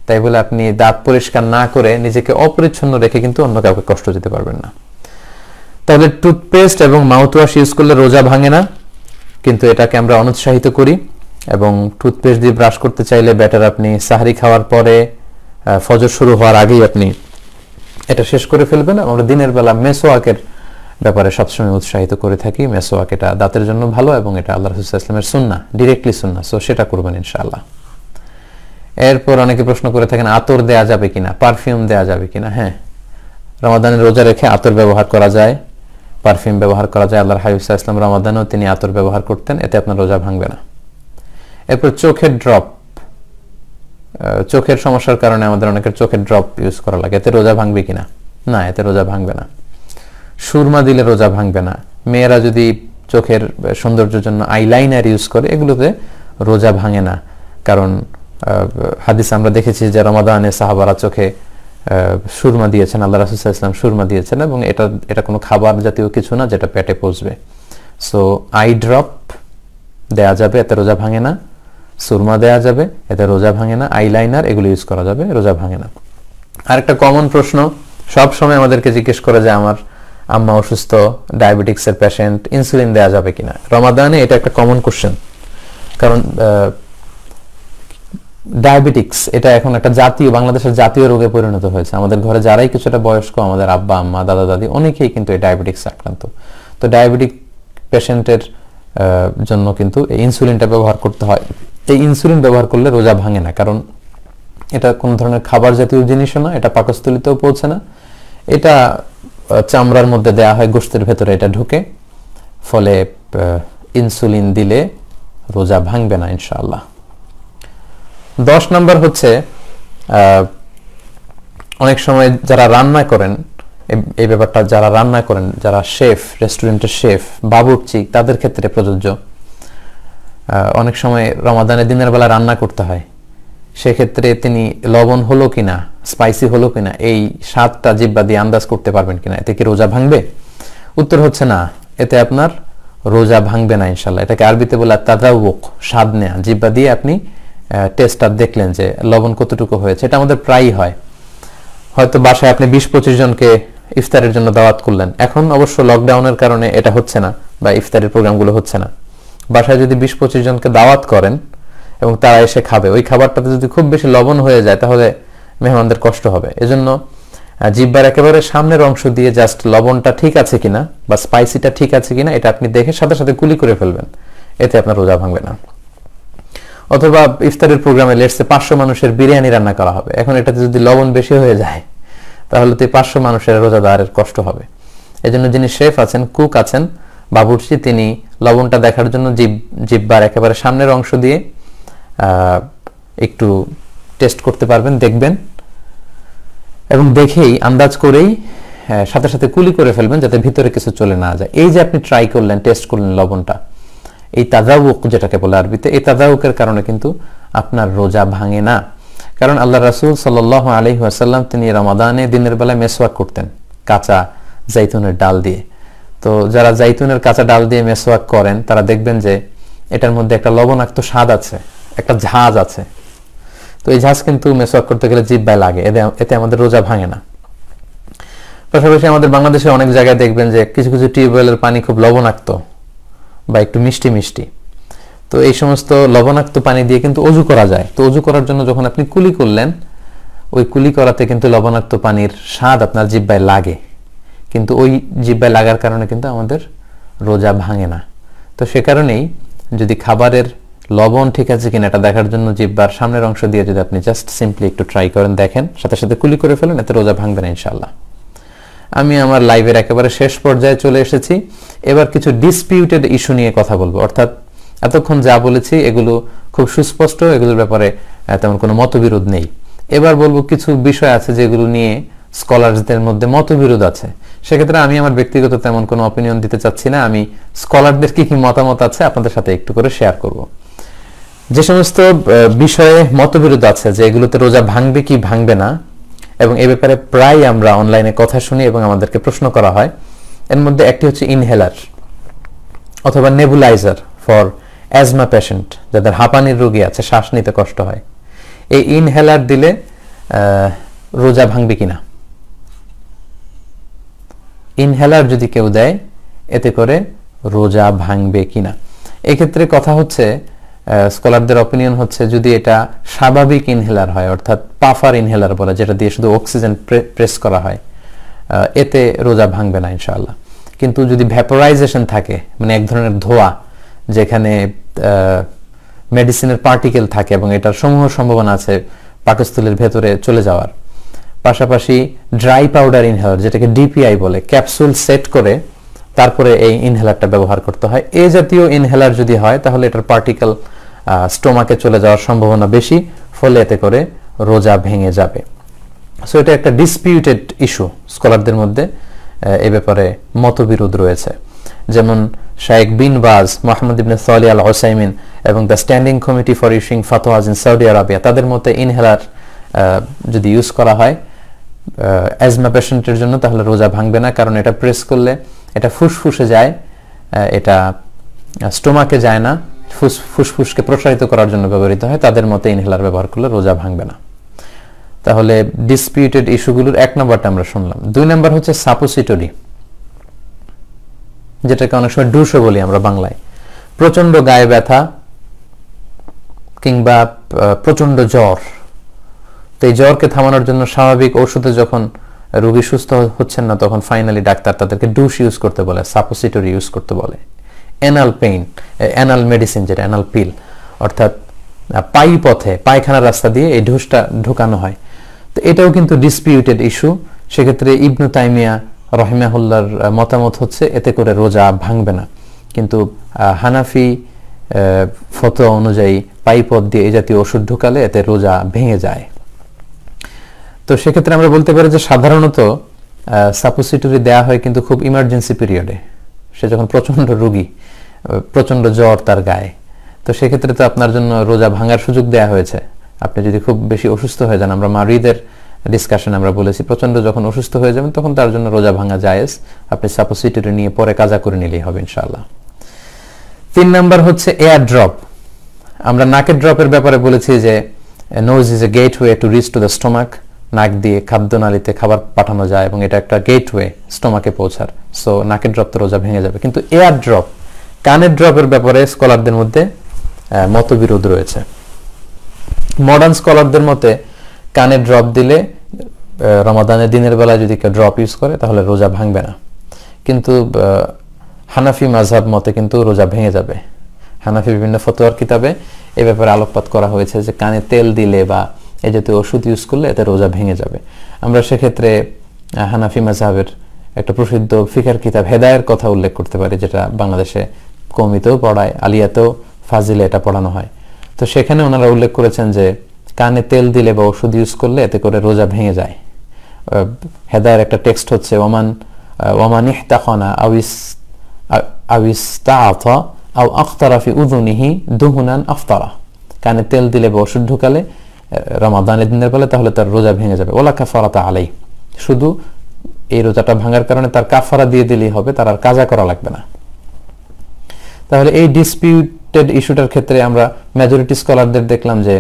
তাই বলে আপনি দাঁত পরিষ্কার না করে নিজেকে অপরিচ্ছন্ন রেখে কিন্তু অন্য কাউকে কষ্ট দিতে পারবেন না। তাহলে টুথপেস্ট এবং মাউথ ওয়াশ ইউজ করলে রোজা ভাঙে না, কিন্তু এটাকে আমরা অনুৎসাহিত করি। এবং টুথপেস্ট দিয়ে ব্রাশ করতে চাইলে বেটার আপনি সাহরি খাওয়ার পরে ফজর শুরু হওয়ার আগেই আপনি এটা শেষ করে ফেলবেন। আমরা দিনের বেলা মেসওয়াকের ব্যাপারে সবসময় উৎসাহিত করে থাকি। মেসওয়াক এটা দাঁতের জন্য ভালো এবং এটা আল্লাহ রাসূল সাল্লাল্লাহু আলাইহি ওয়াসাল্লামের সুন্নাহ, ডিরেক্টলি সুন্নাহ। সো সেটা করবেন ইনশাআল্লাহ। এরপর অনেকে প্রশ্ন করে থাকেন আতর দেয়া যাবে কিনা, পারফিউম দেয়া যাবে কিনা। হ্যাঁ, রমাদানের রোজা রেখে আতর ব্যবহার করা যায়, পারফিউম ব্যবহার করা যায়। আল্লাহর হাবিব সাল্লাল্লাহু আলাইহি ওয়াসাল্লাম রমাদানেও তিনি আতর ব্যবহার করতেন, এতে আপনার রোজা ভাঙবে না। এরপর চোখের ড্রপ, চোখের সমস্যার কারণে আমাদের অনেকের চোখের ড্রপ ইউজ করা লাগে, এতে রোজা ভাঙবে কিনা? না, এতে রোজা ভাঙবে না। সুরমা দিলে রোজা ভাঙবে না। মেয়েরা যদি চোখের সৌন্দর্যের জন্য আইলাইনার ইউজ করে, এগুলোতে রোজা ভাঙে না। কারণ হাদিস আমরা দেখেছি যে রমাদানে সাহাবারা চোখে সুরমা দিয়েছেন, আল্লাহ রাসূল সাল্লাল্লাহু আলাইহি ওয়াসাল্লাম সুরমা দিয়েছেন, এবং এটা কোনো খাবার জাতীয় কিছু না যেটা পেটে পচবে। সো আই ড্রপ দেয়া যাবে, এতে রোজা ভাঙে না। সুরমা দেয়া যাবে, এতে রোজা ভাঙে না। আইলাইনার এগুলো ইউজ করা যাবে, রোজা ভাঙে না। আরেকটা কমন প্রশ্ন সব সময় আমাদেরকে জিজ্ঞেস করে যে আমার আম্মা অসুস্থ, ডায়াবেটিক্সের পেশেন্ট, ইনসুলিন দেয়া যাবে কিনা রমাদানে? এটা একটা কমন কোশ্চেন। কারণ ডায়াবেটিক্স এটা এখন একটা জাতীয়, বাংলাদেশের জাতীয় রোগে পরিণত হয়েছে। আমাদের ঘরে যারাই কিছুটা বয়স্ক, আমাদের আব্বা আম্মা দাদা দাদি অনেকেই কিন্তু এই ডায়াবেটিক্স আক্রান্ত। তো ডায়াবেটিক পেশেন্টের জন্য কিন্তু এই ইনসুলিনটা ব্যবহার করতে হয়। এই ইনসুলিন ব্যবহার করলে রোজা ভাঙে না, কারণ এটা কোন ধরনের খাবার জাতীয় জিনিসও না, এটা পাকস্থলীতেও পৌঁছে না, এটা চামড়ার মধ্যে দেয়া হয়, গোশতের ভেতরে এটা ঢুকে, ফলে ইনসুলিন দিলে রোজা ভাঙবে না ইনশাআল্লাহ। 10 নম্বর হচ্ছে অনেক সময় যারা রান্না করেন, এই ব্যাপারটা যারা রান্না করেন, যারা শেফ, রেস্টুরেন্টের শেফ, বাবুর্চি, তাদের ক্ষেত্রে প্রযোজ্য। অনেক সময় রমাদানের দিনের বেলা রান্না করতে হয়, সেক্ষেত্রে তিনি লবণ হলো কিনা, স্পাইসি হলো কিনা, এই স্বাদটা জিহ্বা দিয়ে আন্দাজ করতে পারবেন কিনা, এতে কি রোজা ভাঙবে? উত্তর হচ্ছে না, এতে আপনার রোজা ভাঙবে না ইনশাল্লাহ। এটাকে আরবিতে বলে তাযাউক, স্বাদ নেয়া। জিহ্বা দিয়ে আপনি টেস্টটা দেখলেন যে লবণ কতটুকু হয়েছে। এটা আমাদের প্রায়ই হয়। হয়তো বাসায় আপনি 20-25 জনকে ইফতারের জন্য দাওয়াত করলেন, এখন অবশ্য লকডাউনের কারণে এটা হচ্ছে না বা ইফতারের প্রোগ্রামগুলো হচ্ছে না। বাসায় যদি 20-25 জনকে দাওয়াত করেন এবং তারা এসে খাবে, ওই খাবারটাতে যদি খুব বেশি লবণ হয়ে যায় তাহলে মেহমানদের কষ্ট হবে। এজন্য জিহ্বার একেবারে সামনের অংশ দিয়ে জাস্ট লবণটা ঠিক আছে কিনা বা স্পাইসিটা ঠিক আছে কিনা এটা আপনি দেখে সাথে সাথে কুলি করে ফেলবেন, এতে আপনার রোজা ভাঙবে না। অথবা ইফতারের প্রোগ্রামে লেটসে 500 মানুষের বিরিয়ানি রান্না করা হবে, এখন এটাতে যদি লবণ বেশি হয়ে যায় তাহলে তো 500 মানুষের রোজাদারের কষ্ট হবে। এজন্য যিনি শেফ আছেন, কুক আছেন, বাবুর্চি, তিনি লবণটা দেখার জন্য জিহ্বার একেবারে সামনের অংশ দিয়ে একটু টেস্ট করতে পারবেন, দেখবেন, এবং দেখেই আন্দাজ করেই সাথে সাথে কুলি করে ফেলবেন যাতে ভিতরে কিছু চলে না যায়। এই যে আপনি ট্রাই করলেন, টেস্ট করলেন লবণটা, এই তাযাউক যেটাকে বলে আরবিতে, এই তাযাউকের কারণে কিন্তু আপনার রোজা ভাঙে না। কারণ আল্লাহ রাসূল সাল্লাল্লাহু আলাইহি ওয়াসাল্লাম তিনি রমাদানে দিনের বেলায় মেসওয়াক করতেন কাঁচা জাইতুনের ডাল দিয়ে। তো যারা জাইতুনের কাঁচা ডাল দিয়ে মেসওয়াক করেন তারা দেখবেন যে এটার মধ্যে একটা লবণাক্ত স্বাদ আছে, একটা ঝাঁজ আছে। তো এই ঝাঁজ কিন্তু মেসওয়াক করতে গেলে জিহ্বায় লাগে, এতে আমাদের রোজা ভাঙে না। পাশাপাশি আমাদের বাংলাদেশে অনেক জায়গায় দেখবেন যে কিছু কিছু টিউবওয়েলের পানি খুব লবণাক্ত বা একটু মিষ্টি মিষ্টি। তো এই সমস্ত লবণাক্ত পানি দিয়ে কিন্তু অজু করা যায়। তো অজু করার জন্য যখন আপনি কুলি করলেন, ওই কুলি করাতে কিন্তু লবণাক্ত পানির স্বাদ আপনার জিহ্বায় লাগে, কিন্তু ওই জিহ্বায় লাগার কারণে কিন্তু আমাদের রোজা ভাঙে না। তো সে কারণেই যদি খাবারের লবণ ঠিক আছে কিনা এটা দেখার জন্য জিহ্বার সামনের অংশ দিয়ে যদি আপনি জাস্ট সিম্পলি একটু ট্রাই করেন, দেখেন, সাথে সাথে কুলি করে ফেলেন, এতে রোজা ভাঙবে না ইনশাআল্লাহ। আমি আমার লাইভের একেবারে শেষ পর্যায়ে চলে এসেছি। এবার কিছু ডিসপিউটেড ইস্যু নিয়ে কথা বলবো, অর্থাৎ এতক্ষণ যা বলেছি এগুলো খুব সুস্পষ্ট, এগুলোর ব্যাপারে তেমন কোনো মতবিরোধ নেই। এবার বলবো কিছু বিষয় আছে যেগুলো নিয়ে স্কলারদের মধ্যে মতবিরোধ আছে। সেক্ষেত্রে আমি আমার ব্যক্তিগত তেমন কোনো অপিনিয়ন দিতে চাচ্ছি না, আমি স্কলারদের কি কি মতামত আছে আপনাদের সাথে একটু করে শেয়ার করব। যে সমস্ত বিষয়ে মতবিরোধ আছে যে এগুলোতে রোজা ভাঙবে কি ভাঙবে না, এবং এ ব্যাপারে প্রায় আমরা অনলাইনে কথা শুনি এবং আমাদেরকে প্রশ্ন করা হয়, এর মধ্যে একটি হচ্ছে ইনহেলার অথবা নেবুলাইজার ফর অ্যাজমা পেশেন্ট, যাদের হাঁপানির রোগী আছে, শ্বাস নিতে কষ্ট হয়। এই ইনহেলার দিলে রোজা ভাঙবে কিনা, ইনহেলার যদি কেউ দেয় এতে করে রোজা ভাঙবে কিনা, এক্ষেত্রে কথা হচ্ছে স্কলারদের অপিনিয়ন হচ্ছে যদি এটা স্বাভাবিক ইনহেলার হয়, অর্থাৎ পাফার ইনহেলার বলে, যেটা দিয়ে শুধু অক্সিজেন প্রেস করা হয়, এতে রোজা ভাঙবে না ইনশাআল্লাহ। কিন্তু যদি ভ্যাপোরাইজেশন থাকে, মানে এক ধরনের ধোঁয়া যেখানে মেডিসিনের পার্টিকেল থাকে এবং এটার সমূহ সম্ভাবনা আছে পাকস্থলীর ভেতরে চলে যাওয়ার, পাশাপাশি ড্রাই পাউডার ইনহেলার যেটাকে ডিপিআই বলে, ক্যাপসুল সেট করে তারপরে এই ইনহেলারটা ব্যবহার করতে হয়, এই জাতীয় ইনহেলার যদি হয় তাহলে এটার পার্টিকেল স্টোমাকে চলে যাওয়ার সম্ভাবনা বেশি, ফলে এতে করে রোজা ভেঙে যাবে। সো এটা একটা ডিসপিউটেড ইস্যু, স্কলারদের মধ্যে এ ব্যাপারে মতবিরোধ রয়েছে। যেমন শাইখ বিন বাজ, মোহাম্মদ ইবনে সালিহ আল উসাইমিন এবং the standing committee for issuing ফাতওয়াজ ইন সৌদি আরবিয়া, তাদের মতে ইনহেলার যদি ইউজ করা হয় অ্যাজমা পেশেন্টের জন্য তাহলে রোজা ভাঙবে না, কারণ এটা প্রেস করলে এটা ফুসফুসে যায়, এটা স্টোমাকে যায় না, ফুসফুসকে প্রসারিত করার জন্য ব্যবহৃত হয়। তাদের মতে ইনহেলার ব্যবহার করলে রোজা ভাঙবে না। তাহলে ডিসপিউটেড ইস্যুগুলোর এক নম্বরটা আমরা শুনলাম। দুই নম্বর হচ্ছে সাপোসিটরি, যেটাকে অনেক সময় ডুশো বলি আমরা বাংলায়। প্রচন্ড গায়ে ব্যথা কিংবা প্রচন্ড জ্বর, তো এই জ্বরকে থামানোর জন্য স্বাভাবিক ঔষধে যখন রোগী সুস্থ হচ্ছেন না, তখন ফাইনালি ডাক্তার তাদেরকে ডুশ ইউজ করতে বলে, সাপোসিটরি ইউজ করতে বলে। অ্যানাল পেইন, অ্যানাল মেডিসিন যেটা অ্যানাল পিল, অর্থাৎ পথে পায়খানার রাস্তা দিয়ে এই ডুশটা ঢোকানো হয়। তো এটাও কিন্তু ডিসপিউটেড ইস্যু। সেক্ষেত্রে ইবনু তাইমিয়া রহিমাহুল্লাহর মতামত হচ্ছে এতে করে রোজা ভাঙবে না, কিন্তু হানাফি ফতোয়া অনুযায়ী পাইপথ দিয়ে এই জাতীয় ওষুধ ঢোকালে এতে রোজা ভেঙে যায়। তো সেক্ষেত্রে আমরা বলতে পারি যে সাধারণত সাপোসিটরি দেয়া হয় কিন্তু খুব ইমার্জেন্সি পিরিয়ডে, সে যখন প্রচন্ড রোগী, প্রচন্ড জ্বর তার গায়ে, তো সেক্ষেত্রে তো আপনার জন্য রোজা ভাঙার সুযোগ দেয়া হয়েছে। আপনি যদি খুব বেশি অসুস্থ হয়ে যান, আমরা মারিদের ডিসকাশন আমরা বলেছি প্রচন্ড যখন অসুস্থ হয়ে যাবেন তখন তার জন্য রোজা ভাঙা জায়েজ, আপনি সাপোসিটরি নিয়ে পরে কাজা করে নিলেই হবে ইনশাআল্লাহ। 3 নাম্বার হচ্ছে এয়ার ড্রপ। আমরা নাকের ড্রপের ব্যাপারে বলেছি যে nose is a gateway to reach to the stomach, নাক দিয়ে খাদ্যনালীতে খাবার পাঠানো যায় এবং এটা একটা গেটওয়ে স্টোমাকে পৌঁছার। সো নাকের ড্রপ তো রোজা ভেঙে যাবে। কিন্তু এয়ার ড্রপ, কানের ড্রপের ব্যাপারে স্কলারদের মধ্যে মতবিরোধ রয়েছে। মডার্ন স্কলারদের মতে কানে ড্রপ দিলে রমাদানের দিনের বেলায় যদি কেউ ড্রপ ইউজ করে তাহলে রোজা ভাঙবে না, কিন্তু হানাফি মাযহাব মতে কিন্তু রোজা ভেঙে যাবে। হানাফি বিভিন্ন ফতোয়ার কিতাবে এ ব্যাপারে আলোকপাত করা হয়েছে যে কানে তেল দিলে বা এই জাতীয় ওষুধ ইউজ করলে এতে রোজা ভেঙে যাবে। আমরা সেক্ষেত্রে হানাফি মাযহাবের একটা প্রসিদ্ধ ফিকার কিতাব হেদায়ের কথা উল্লেখ করতে পারি, যেটা বাংলাদেশে কওমিতেও পড়ায়, আলিয়াতেও ফাজিলে এটা পড়ানো হয়। তো সেখানে ওনারা উল্লেখ করেছেন যে কানে তেল দিলে বা ওষুধ ইউজ করলে এতে করে রোজা ভেঙে যায়। হেদায়ের একটা টেক্সট হচ্ছে ওমান ইহতাখানা আও ইস্তাআতা আও আখতারা ফি উযুনিহি দুহুনান আফতারা, কানে তেল দিলে বা ওষুধ ঢুকালে রমাদানের দিনের বেলা তাহলে তার রোজা ভেঙে যাবে। ওলা কাফারাতা আলাই, শুধু এই রোজাটা ভাঙার কারণে তার কাফারা দিয়ে দিলেই হবে, তার আর কাজা করা লাগবে না। তাহলে এই ডিসপিউটেড ইস্যুটার ক্ষেত্রে আমরা মেজরিটি স্কলারদের দেখলাম যে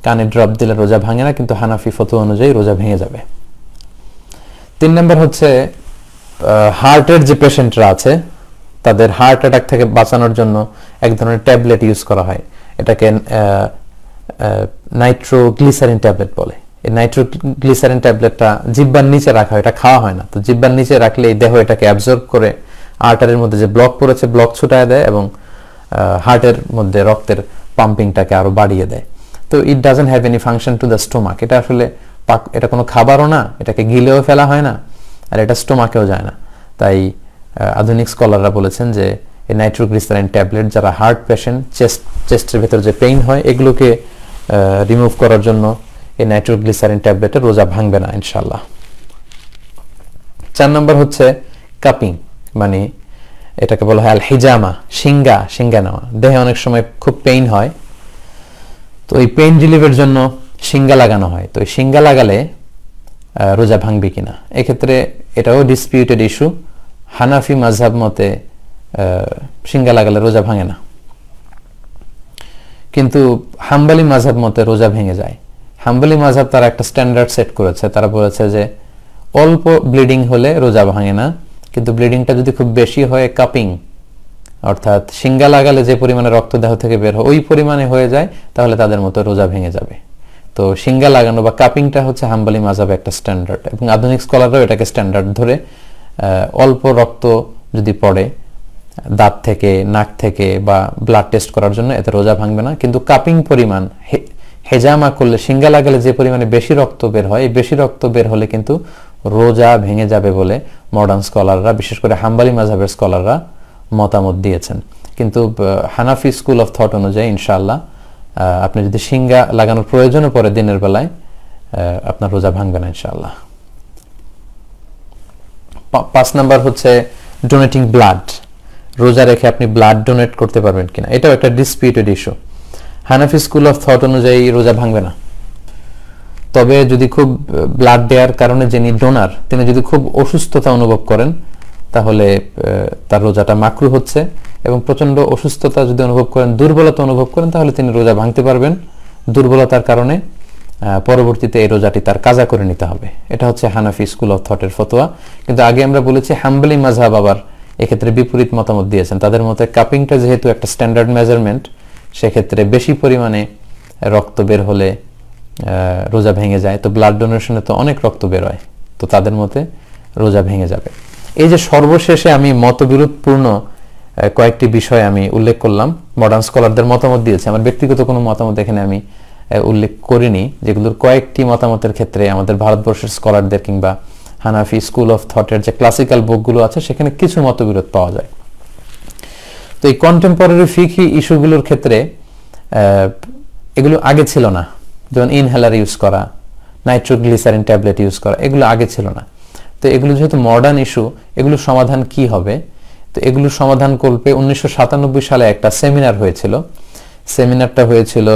কানে ড্রপ দিলে রোজা ভাঙে না, কিন্তু হানাফি ফতোয়া অনুযায়ী রোজা ভেঙে যাবে। 3 নম্বর হচ্ছে হার্টের যে পেশেন্টরা আছে তাদের হার্ট অ্যাটাক থেকে বাঁচানোর জন্য এক ধরনের ট্যাবলেট ইউজ করা হয়, এটাকে নাইট্রোগ্লিসারিন ট্যাবলেট বলে। এই নাইট্রোগ্লিসারিন ট্যাবলেটটা জিহ্বার নিচে রাখা হয়, এটা খাওয়া হয় না। তো জিহ্বার নিচে রাখলে এই দেহ এটাকে অ্যাবজর্ব করে আর্টারির মধ্যে যে ব্লক পড়েছে ব্লক ছুটায় দেয় এবং হার্টের মধ্যে রক্তের পাম্পিংটাকে আরো বাড়িয়ে দেয়। তো it doesn't have any function two the stomach. এটা আসলে এটা কোনো খাবারও না, এটাকে গিলেও ফেলা হয় না, আর এটা স্টোমাকেও যায় না। তাই আধুনিক স্কলাররা বলেছেন যে এই নাইট্রোগ্লিসারিন ট্যাবলেট যারা হার্ট পেশেন্ট, চেস্টের ভেতর যে পেইন হয় এগুলোকে রিমুভ করার জন্য এই নাইট্রোগ্লিসারিন ট্যাবলেটের রোজা ভাঙবে না ইনশাআল্লাহ। 4 নম্বর হচ্ছে কাপিং, মানে এটাকে বলা হয় আল হিজামা, সিঙ্গা নেওয়া। দেহে অনেক সময় খুব পেইন হয়, তো এই পেইন রিলিফের জন্য সিঙ্গা লাগানো হয়। তো এই সিঙ্গা লাগালে রোজা ভাঙবে কিনা, এক্ষেত্রে এটাও ডিসপিউটেড ইস্যু। হানাফি মাযহাব মতে সিঙ্গা লাগালে রোজা ভাঙে না, কিন্তু হাম্বলি মাযহাব মতে রোজা ভেঙে যায়। হাম্বলি মাযহাব তারা একটা স্ট্যান্ডার্ড সেট করেছে, তারা বলেছে যে অল্প ব্লিডিং হলে রোজা ভাঙে না, কিন্তু ব্লিডিংটা যদি খুব বেশি হয়, কাপিং অর্থাৎ সিঙ্গা লাগালে যে পরিমাণে রক্ত দেহ থেকে বের হয় ওই পরিমাণে হয়ে যায়, তাহলে তাদের মতো রোজা ভেঙে যাবে। তো সিঙ্গা লাগানো বা কাপিংটা হচ্ছে হাম্বলি মাযহাবে একটা স্ট্যান্ডার্ড, এবং আধুনিক স্কলাররাও এটাকে স্ট্যান্ডার্ড ধরে অল্প রক্ত যদি পড়ে দাঁত থেকে, নাক থেকে বা ব্লাড টেস্ট করার জন্য এতে রোজা ভাঙবে না। কিন্তু কাপিং পরিমাণ হেজামা করলে, সিঙ্গা লাগালে যে পরিমাণে বেশি রক্ত বের হয়, এই বেশি রক্ত বের হলে কিন্তু রোজা ভেঙে যাবে বলে মডার্ন স্কলাররা, বিশেষ করে হাম্বলি মাযহাবের স্কলাররা মতামত দিয়েছেন। কিন্তু হানাফি স্কুল অফ থট অনুযায়ী ইনশাআল্লাহ আপনি যদি সিঙ্গা লাগানোর প্রয়োজনও পড়ে দিনের বেলায়, আপনার রোজা ভাঙবে না ইনশাআল্লাহ। 5 নাম্বার হচ্ছে ডোনেটিং ব্লাড। রোজা রেখে আপনি ব্লাড ডোনেট করতে পারবেন কিনা, এটাও একটা disputed issue. Hanafi school of thought অনুযায়ী রোজা ভাঙবে না, তবে যদি খুব ব্লাড দেওয়ার কারণে যিনি ডোনার তিনি যদি খুব অসুস্থতা অনুভব করেন, তাহলে তার রোজাটা মাকরুহ হচ্ছে, এবং প্রচন্ড অসুস্থতা যদি অনুভব করেন, দুর্বলতা অনুভব করেন, তাহলে তিনি রোজা ভাঙতে পারবেন। দুর্বলতার কারণে পরবর্তীতে এই রোজাটি তার কাজা করে নিতে হবে। এটা হচ্ছে হানাফি স্কুল অফ থটের ফতোয়া। কিন্তু আগে আমরা বলেছি হাম্বলি মাযহাব আবার এক্ষেত্রে বিপরীত মতামত দিয়েছেন। তাদের মতে কাপিংটা যেহেতু একটা স্ট্যান্ডার্ড মেজারমেন্ট, সেক্ষেত্রে বেশি পরিমাণে রক্ত বের হলে রোজা ভেঙে যায়। তো ব্লাড ডোনেশনে তো অনেক রক্ত বের হয়, তো তাদের মতে রোজা ভেঙে যাবে। এই যে সর্বশেষে আমি মতবিরোধপূর্ণ কয়েকটি বিষয় আমি উল্লেখ করলাম, মডার্ন স্কলারদের মতামত দিয়েছে, আমার ব্যক্তিগত কোনো মতামত এখানে আমি উল্লেখ করিনি, যেগুলোর কয়েকটি মতামতের ক্ষেত্রে আমাদের ভারতবর্ষের স্কলারদের কিংবা হানাফি স্কুল অফ থটের যে ক্লাসিক্যাল বুকগুলো আছে সেখানে কিছু মতবিরোধ পাওয়া যায়। তো এই কন্টেম্পোরারি ফিকহি ইস্যুগুলোর ক্ষেত্রে এগুলো আগে ছিল না, যেমন ইনহেলার ইউজ করা, নাইট্রোগ্লিসারিন ট্যাবলেট ইউজ করা, এগুলো আগে ছিল না। তো এগুলো যেহেতু মডার্ন ইস্যু, এগুলোর সমাধান কি হবে? তো এগুলোর সমাধান করতে 1997 সালে একটা সেমিনার হয়েছিল। সেমিনারটা হয়েছিল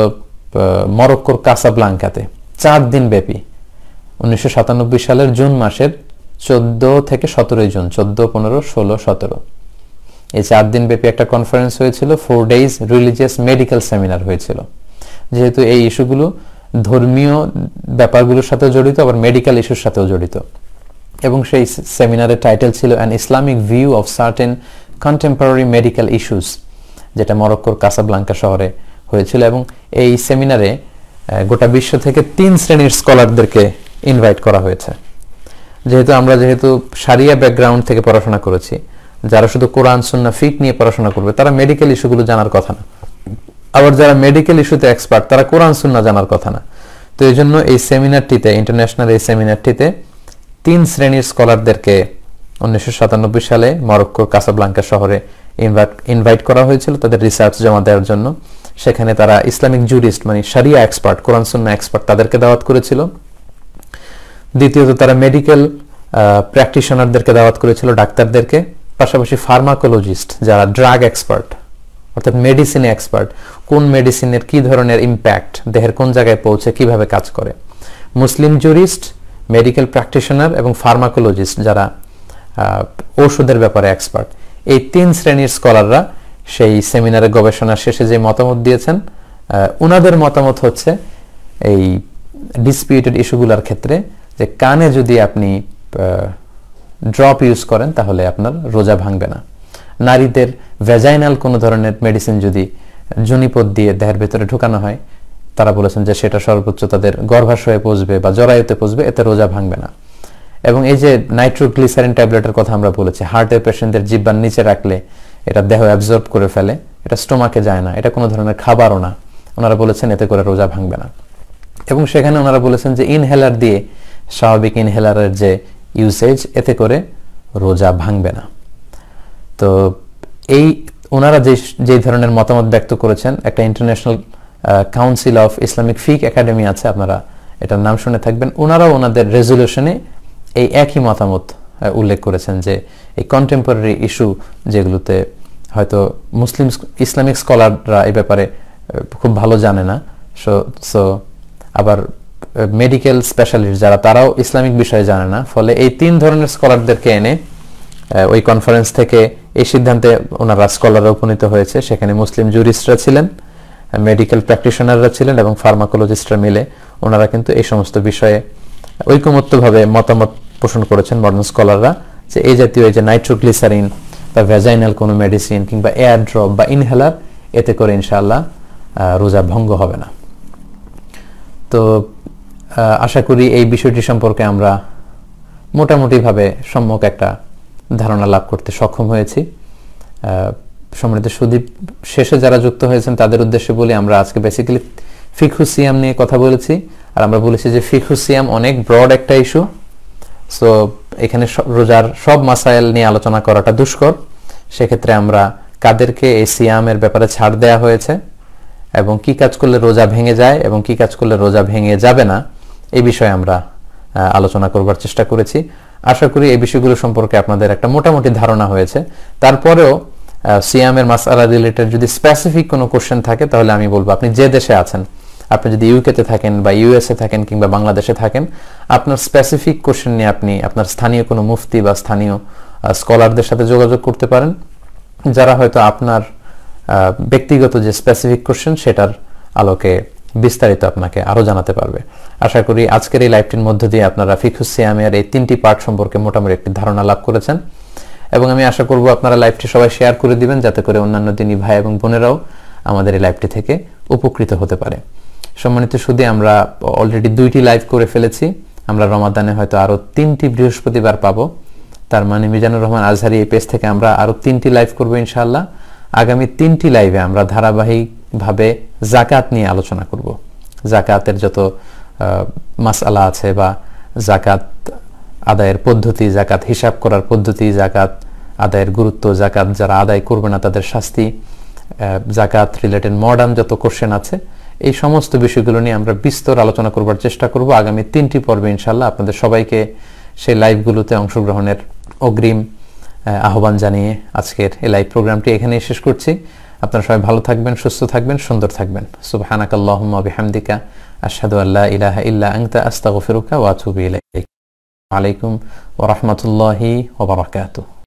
মরক্কোর কাসাব্লাঙ্কাতে 4 দিন ব্যাপী, 1997 সালের জুন মাসের 14 থেকে 17 জুন, 14, 15, 16, 17 এই 4 দিন ব্যাপী একটা কনফারেন্স হয়েছিল। 4 days রিলিজিয়াস মেডিকেল সেমিনার হয়েছিল। যেহেতু এই ইস্যুগুলো ধর্মীয় ব্যাপারগুলোর সাথে জড়িত, আবার মেডিকেল ইস্যুর সাথেও জড়িত, এবং সেই সেমিনারের টাইটেল ছিল an Islamic view of certain contemporary medical issues, যেটা মরক্কোর কাসাব্লাঙ্কা শহরে হয়েছিল। এবং এই সেমিনারে গোটা বিশ্ব থেকে 3 শ্রেণীর স্কলারদেরকে ইনভাইট করা হয়েছে। যেহেতু শারিয়া ব্যাকগ্রাউন্ড থেকে পড়াশোনা করেছি, যারা শুধু কোরআন সুন্নাহ ফিক নিয়ে পড়াশোনা করবে তারা মেডিকেল ইস্যুগুলো জানার কথা না, আবার যারা মেডিকেল ইস্যুতে এক্সপার্ট তারা কোরআন সুন্নাহ জানার কথা না। তো এই জন্য এই সেমিনারটিতে, ইন্টারন্যাশনাল এই সেমিনারটিতে 3 শ্রেণীর স্কলারদেরকে 1997 সালে মরক্কোর কাসাব্লাঙ্কা শহরে ইনভাইট করা হয়েছিল তাদের রিসার্চ জমা দেওয়ার জন্য। সেখানে তারা ইসলামিক জুরিস্ট, মানে শারিয়া এক্সপার্ট, কোরআন সুন্নাহ এক্সপার্ট, তাদেরকে দাওয়াত করেছিল। দ্বিতীয়ত তারা মেডিকেল প্র্যাকটিশনারদেরকে দাওয়াত করেছিল, ডাক্তারদেরকে, পাশাপাশি ফার্মাকোলজিস্ট যারা ড্রাগ এক্সপার্ট অর্থাৎ মেডিসিনে এক্সপার্ট, কোন মেডিসিনের কি ধরনের ইম্প্যাক্ট দেহের কোন জায়গায় পৌঁছে কিভাবে কাজ করে, মুসলিম জুরিস্ট, মেডিকেল প্র্যাকটিশনার এবং ফার্মাকোলজিস্ট যারা ঔষধের ব্যাপারে এক্সপার্ট। এই 3 শ্রেণীর স্কলাররা সেই সেমিনারে গবেষণা শেষে যে মতামত দিয়েছেন, ওনাদের মতামত হচ্ছে এই ডিসপিউটেড ইস্যুগুলোর ক্ষেত্রে যে কানে যদি আপনি ড্রপ ইউজ করেন তাহলে আপনার রোজা ভাঙবে না। নারীদের ভ্যাজাইনাল কোনো ধরনের মেডিসিন যদি যোনিপথ দিয়ে দেহের ভেতরে ঢুকানো হয়, তারা বলেছেন যে সেটা সর্বোচ্চ তাদের গর্ভাশয়ে পৌঁছবে বা জরায়ুতে পৌঁছবে, এতে রোজা ভাঙবে না। এবং এই যে নাইট্রোগ্লিসারিন ট্যাবলেটের কথা আমরা বলেছি, হার্টের পেশেন্টদের জিহ্বার নিচে রাখলে এটা দেহ অ্যাবজর্ব করে ফেলে, এটা স্টোমাকে যায় না, এটা কোনো ধরনের খাবারও না, ওনারা বলেছেন এতে করে রোজা ভাঙবে না। এবং সেখানে ওনারা বলেছেন যে ইনহেলার দিয়ে, স্বাভাবিক ইনহেলারের যে ইউসেজ, এতে করে রোজা ভাঙবে না। তো এই ওনারা যে ধরনের মতামত ব্যক্ত করেছেন, একটা ইন্টারন্যাশনাল কাউন্সিল অফ ইসলামিক ফিক একাডেমি আছে, আপনারা এটার নাম শুনে থাকবেন, ওনারাও ওনাদের রেজলিউশনে এই একই মতামত উল্লেখ করেছেন যে এই কন্টেম্পোরারি ইস্যু যেগুলোতে হয়তো মুসলিম ইসলামিক স্কলাররা এই ব্যাপারে খুব ভালো জানে না, সো আবার মেডিকেল স্পেশালিস্ট যারা, তারাও ইসলামিক বিষয়ে জানে না, ফলে এই 3 ধরনের স্কলারদেরকে এনে ওই কনফারেন্স থেকে এই সিদ্ধান্তে ওনারা স্কলাররা উপনীত হয়েছে। সেখানে মুসলিম জুরিস্টরা ছিলেন, মেডিকেল প্র্যাকটিশনাররা ছিলেন এবং ফার্মাকোলজিস্টরা মিলে ওনারা কিন্তু এই সমস্ত বিষয়ে ঐকমত্যভাবে মতামত পোষণ করেছেন, মডার্ন স্কলাররা, যে এই জাতীয় এই যে নাইট্রোগ্লিসারিন বা ভ্যাজাইনাল কোনো মেডিসিন কিংবা এয়ার ড্রপ বা ইনহেলার, এতে করে ইনশাআল্লাহ রোজা ভঙ্গ হবে না। তো আশা করি এই বিষয়টি সম্পর্কে আমরা মোটামুটিভাবে সম্যক একটা ধারণা লাভ করতে সক্ষম হয়েছি। সম্মানিত সুদীপ, শেষে যারা যুক্ত হয়েছেন তাদের উদ্দেশ্যে বলি, আমরা আজকে বেসিক্যালি ফিকহু সিয়াম নিয়ে কথা বলেছি, আর আমরা বলেছি যে ফিকহু সিয়াম অনেক ব্রড একটা ইস্যু, সো এখানে রোজার সব মাসাইল নিয়ে আলোচনা করাটা দুষ্কর। সেক্ষেত্রে আমরা কাদেরকে এই সিয়ামের ব্যাপারে ছাড় দেয়া হয়েছে এবং কি কাজ করলে রোজা ভেঙে যায় এবং কি কাজ করলে রোজা ভেঙে যাবে না, এই বিষয়ে আমরা আলোচনা করবার চেষ্টা করেছি। আশা করি এই বিষয়গুলো সম্পর্কে আপনাদের একটা মোটামুটি ধারণা হয়েছে। তারপরেও সিয়ামের মাসআলা রিলেটেড যদি স্পেসিফিক কোনো কোশ্চেন থাকে, তাহলে আমি বলবো আপনি যে দেশে আছেন, আপনি যদি ইউকেতে থাকেন বা ইউএসএ থাকেন কিংবা বাংলাদেশে থাকেন, আপনার স্পেসিফিক কোশ্চেন নিয়ে আপনি আপনার স্থানীয় কোনো মুফতি বা স্থানীয় স্কলারদের সাথে যোগাযোগ করতে পারেন, যারা হয়তো আপনার ব্যক্তিগত যে স্পেসিফিক কোশ্চেন সেটার আলোকে বিস্তারিত আপনাকে আরো জানাতে পারবে। আশা করি আজকের এই লাইভটির মধ্য দিয়ে আপনারা ফিকহু সিয়ামের এই 3টি পার্ট সম্পর্কে মোটামুটি একটি ধারণা লাভ করেছেন, এবং আমি আশা করব আপনারা লাইভটি সবাই শেয়ার করে দিবেন, যাতে করে অন্যান্য দিনী ভাই এবং বোনেরাও আমাদের এই লাইভটি থেকে উপকৃত হতে পারে। সম্মানিত সুদী, আমরা অলরেডি 2টি লাইভ করে ফেলেছি, আমরা রমাদানে হয়তো আরো 3টি বৃহস্পতিবার পাবো। তার মানে মিজানুর রহমান আজহারি এই পেজ থেকে আমরা আরো 3টি লাইভ করবো ইনশাআল্লাহ। আগামী 3টি লাইভে আমরা ধারাবাহিকভাবে যাকাত নিয়ে আলোচনা করব। যাকাতের যত মাসআলা আছে বা যাকাত আদায়ের পদ্ধতি, যাকাত হিসাব করার পদ্ধতি, যাকাত আদায়ের গুরুত্ব, যাকাত যারা আদায় করবে না তাদের শাস্তি, যাকাত রিলেটেড মডার্ন যত কোশ্চেন আছে, এই সমস্ত বিষয়গুলো নিয়ে আমরা বিস্তর আলোচনা করবার চেষ্টা করব আগামী 3টি পর্বে ইনশাআল্লাহ। আপনাদের সবাইকে সেই লাইভগুলোতে অংশগ্রহণের অগ্রিম আহ্বান জানিয়ে আজকের এই লাইভ প্রোগ্রামটি এখানেই শেষ করছি। আপনারা সবাই ভালো থাকবেন, সুস্থ থাকবেন, সুন্দর থাকবেন। সুবহানাকাল্লাহুম্মা বিহামদিকা আশহাদু আল্লা ইলাহা ইল্লা আনতা আস্তাগফিরুকা ওয়া আতুবু ইলাইক। ওয়া আলাইকুম ওয়া রাহমাতুল্লাহি ওয়া বারাকাতুহু।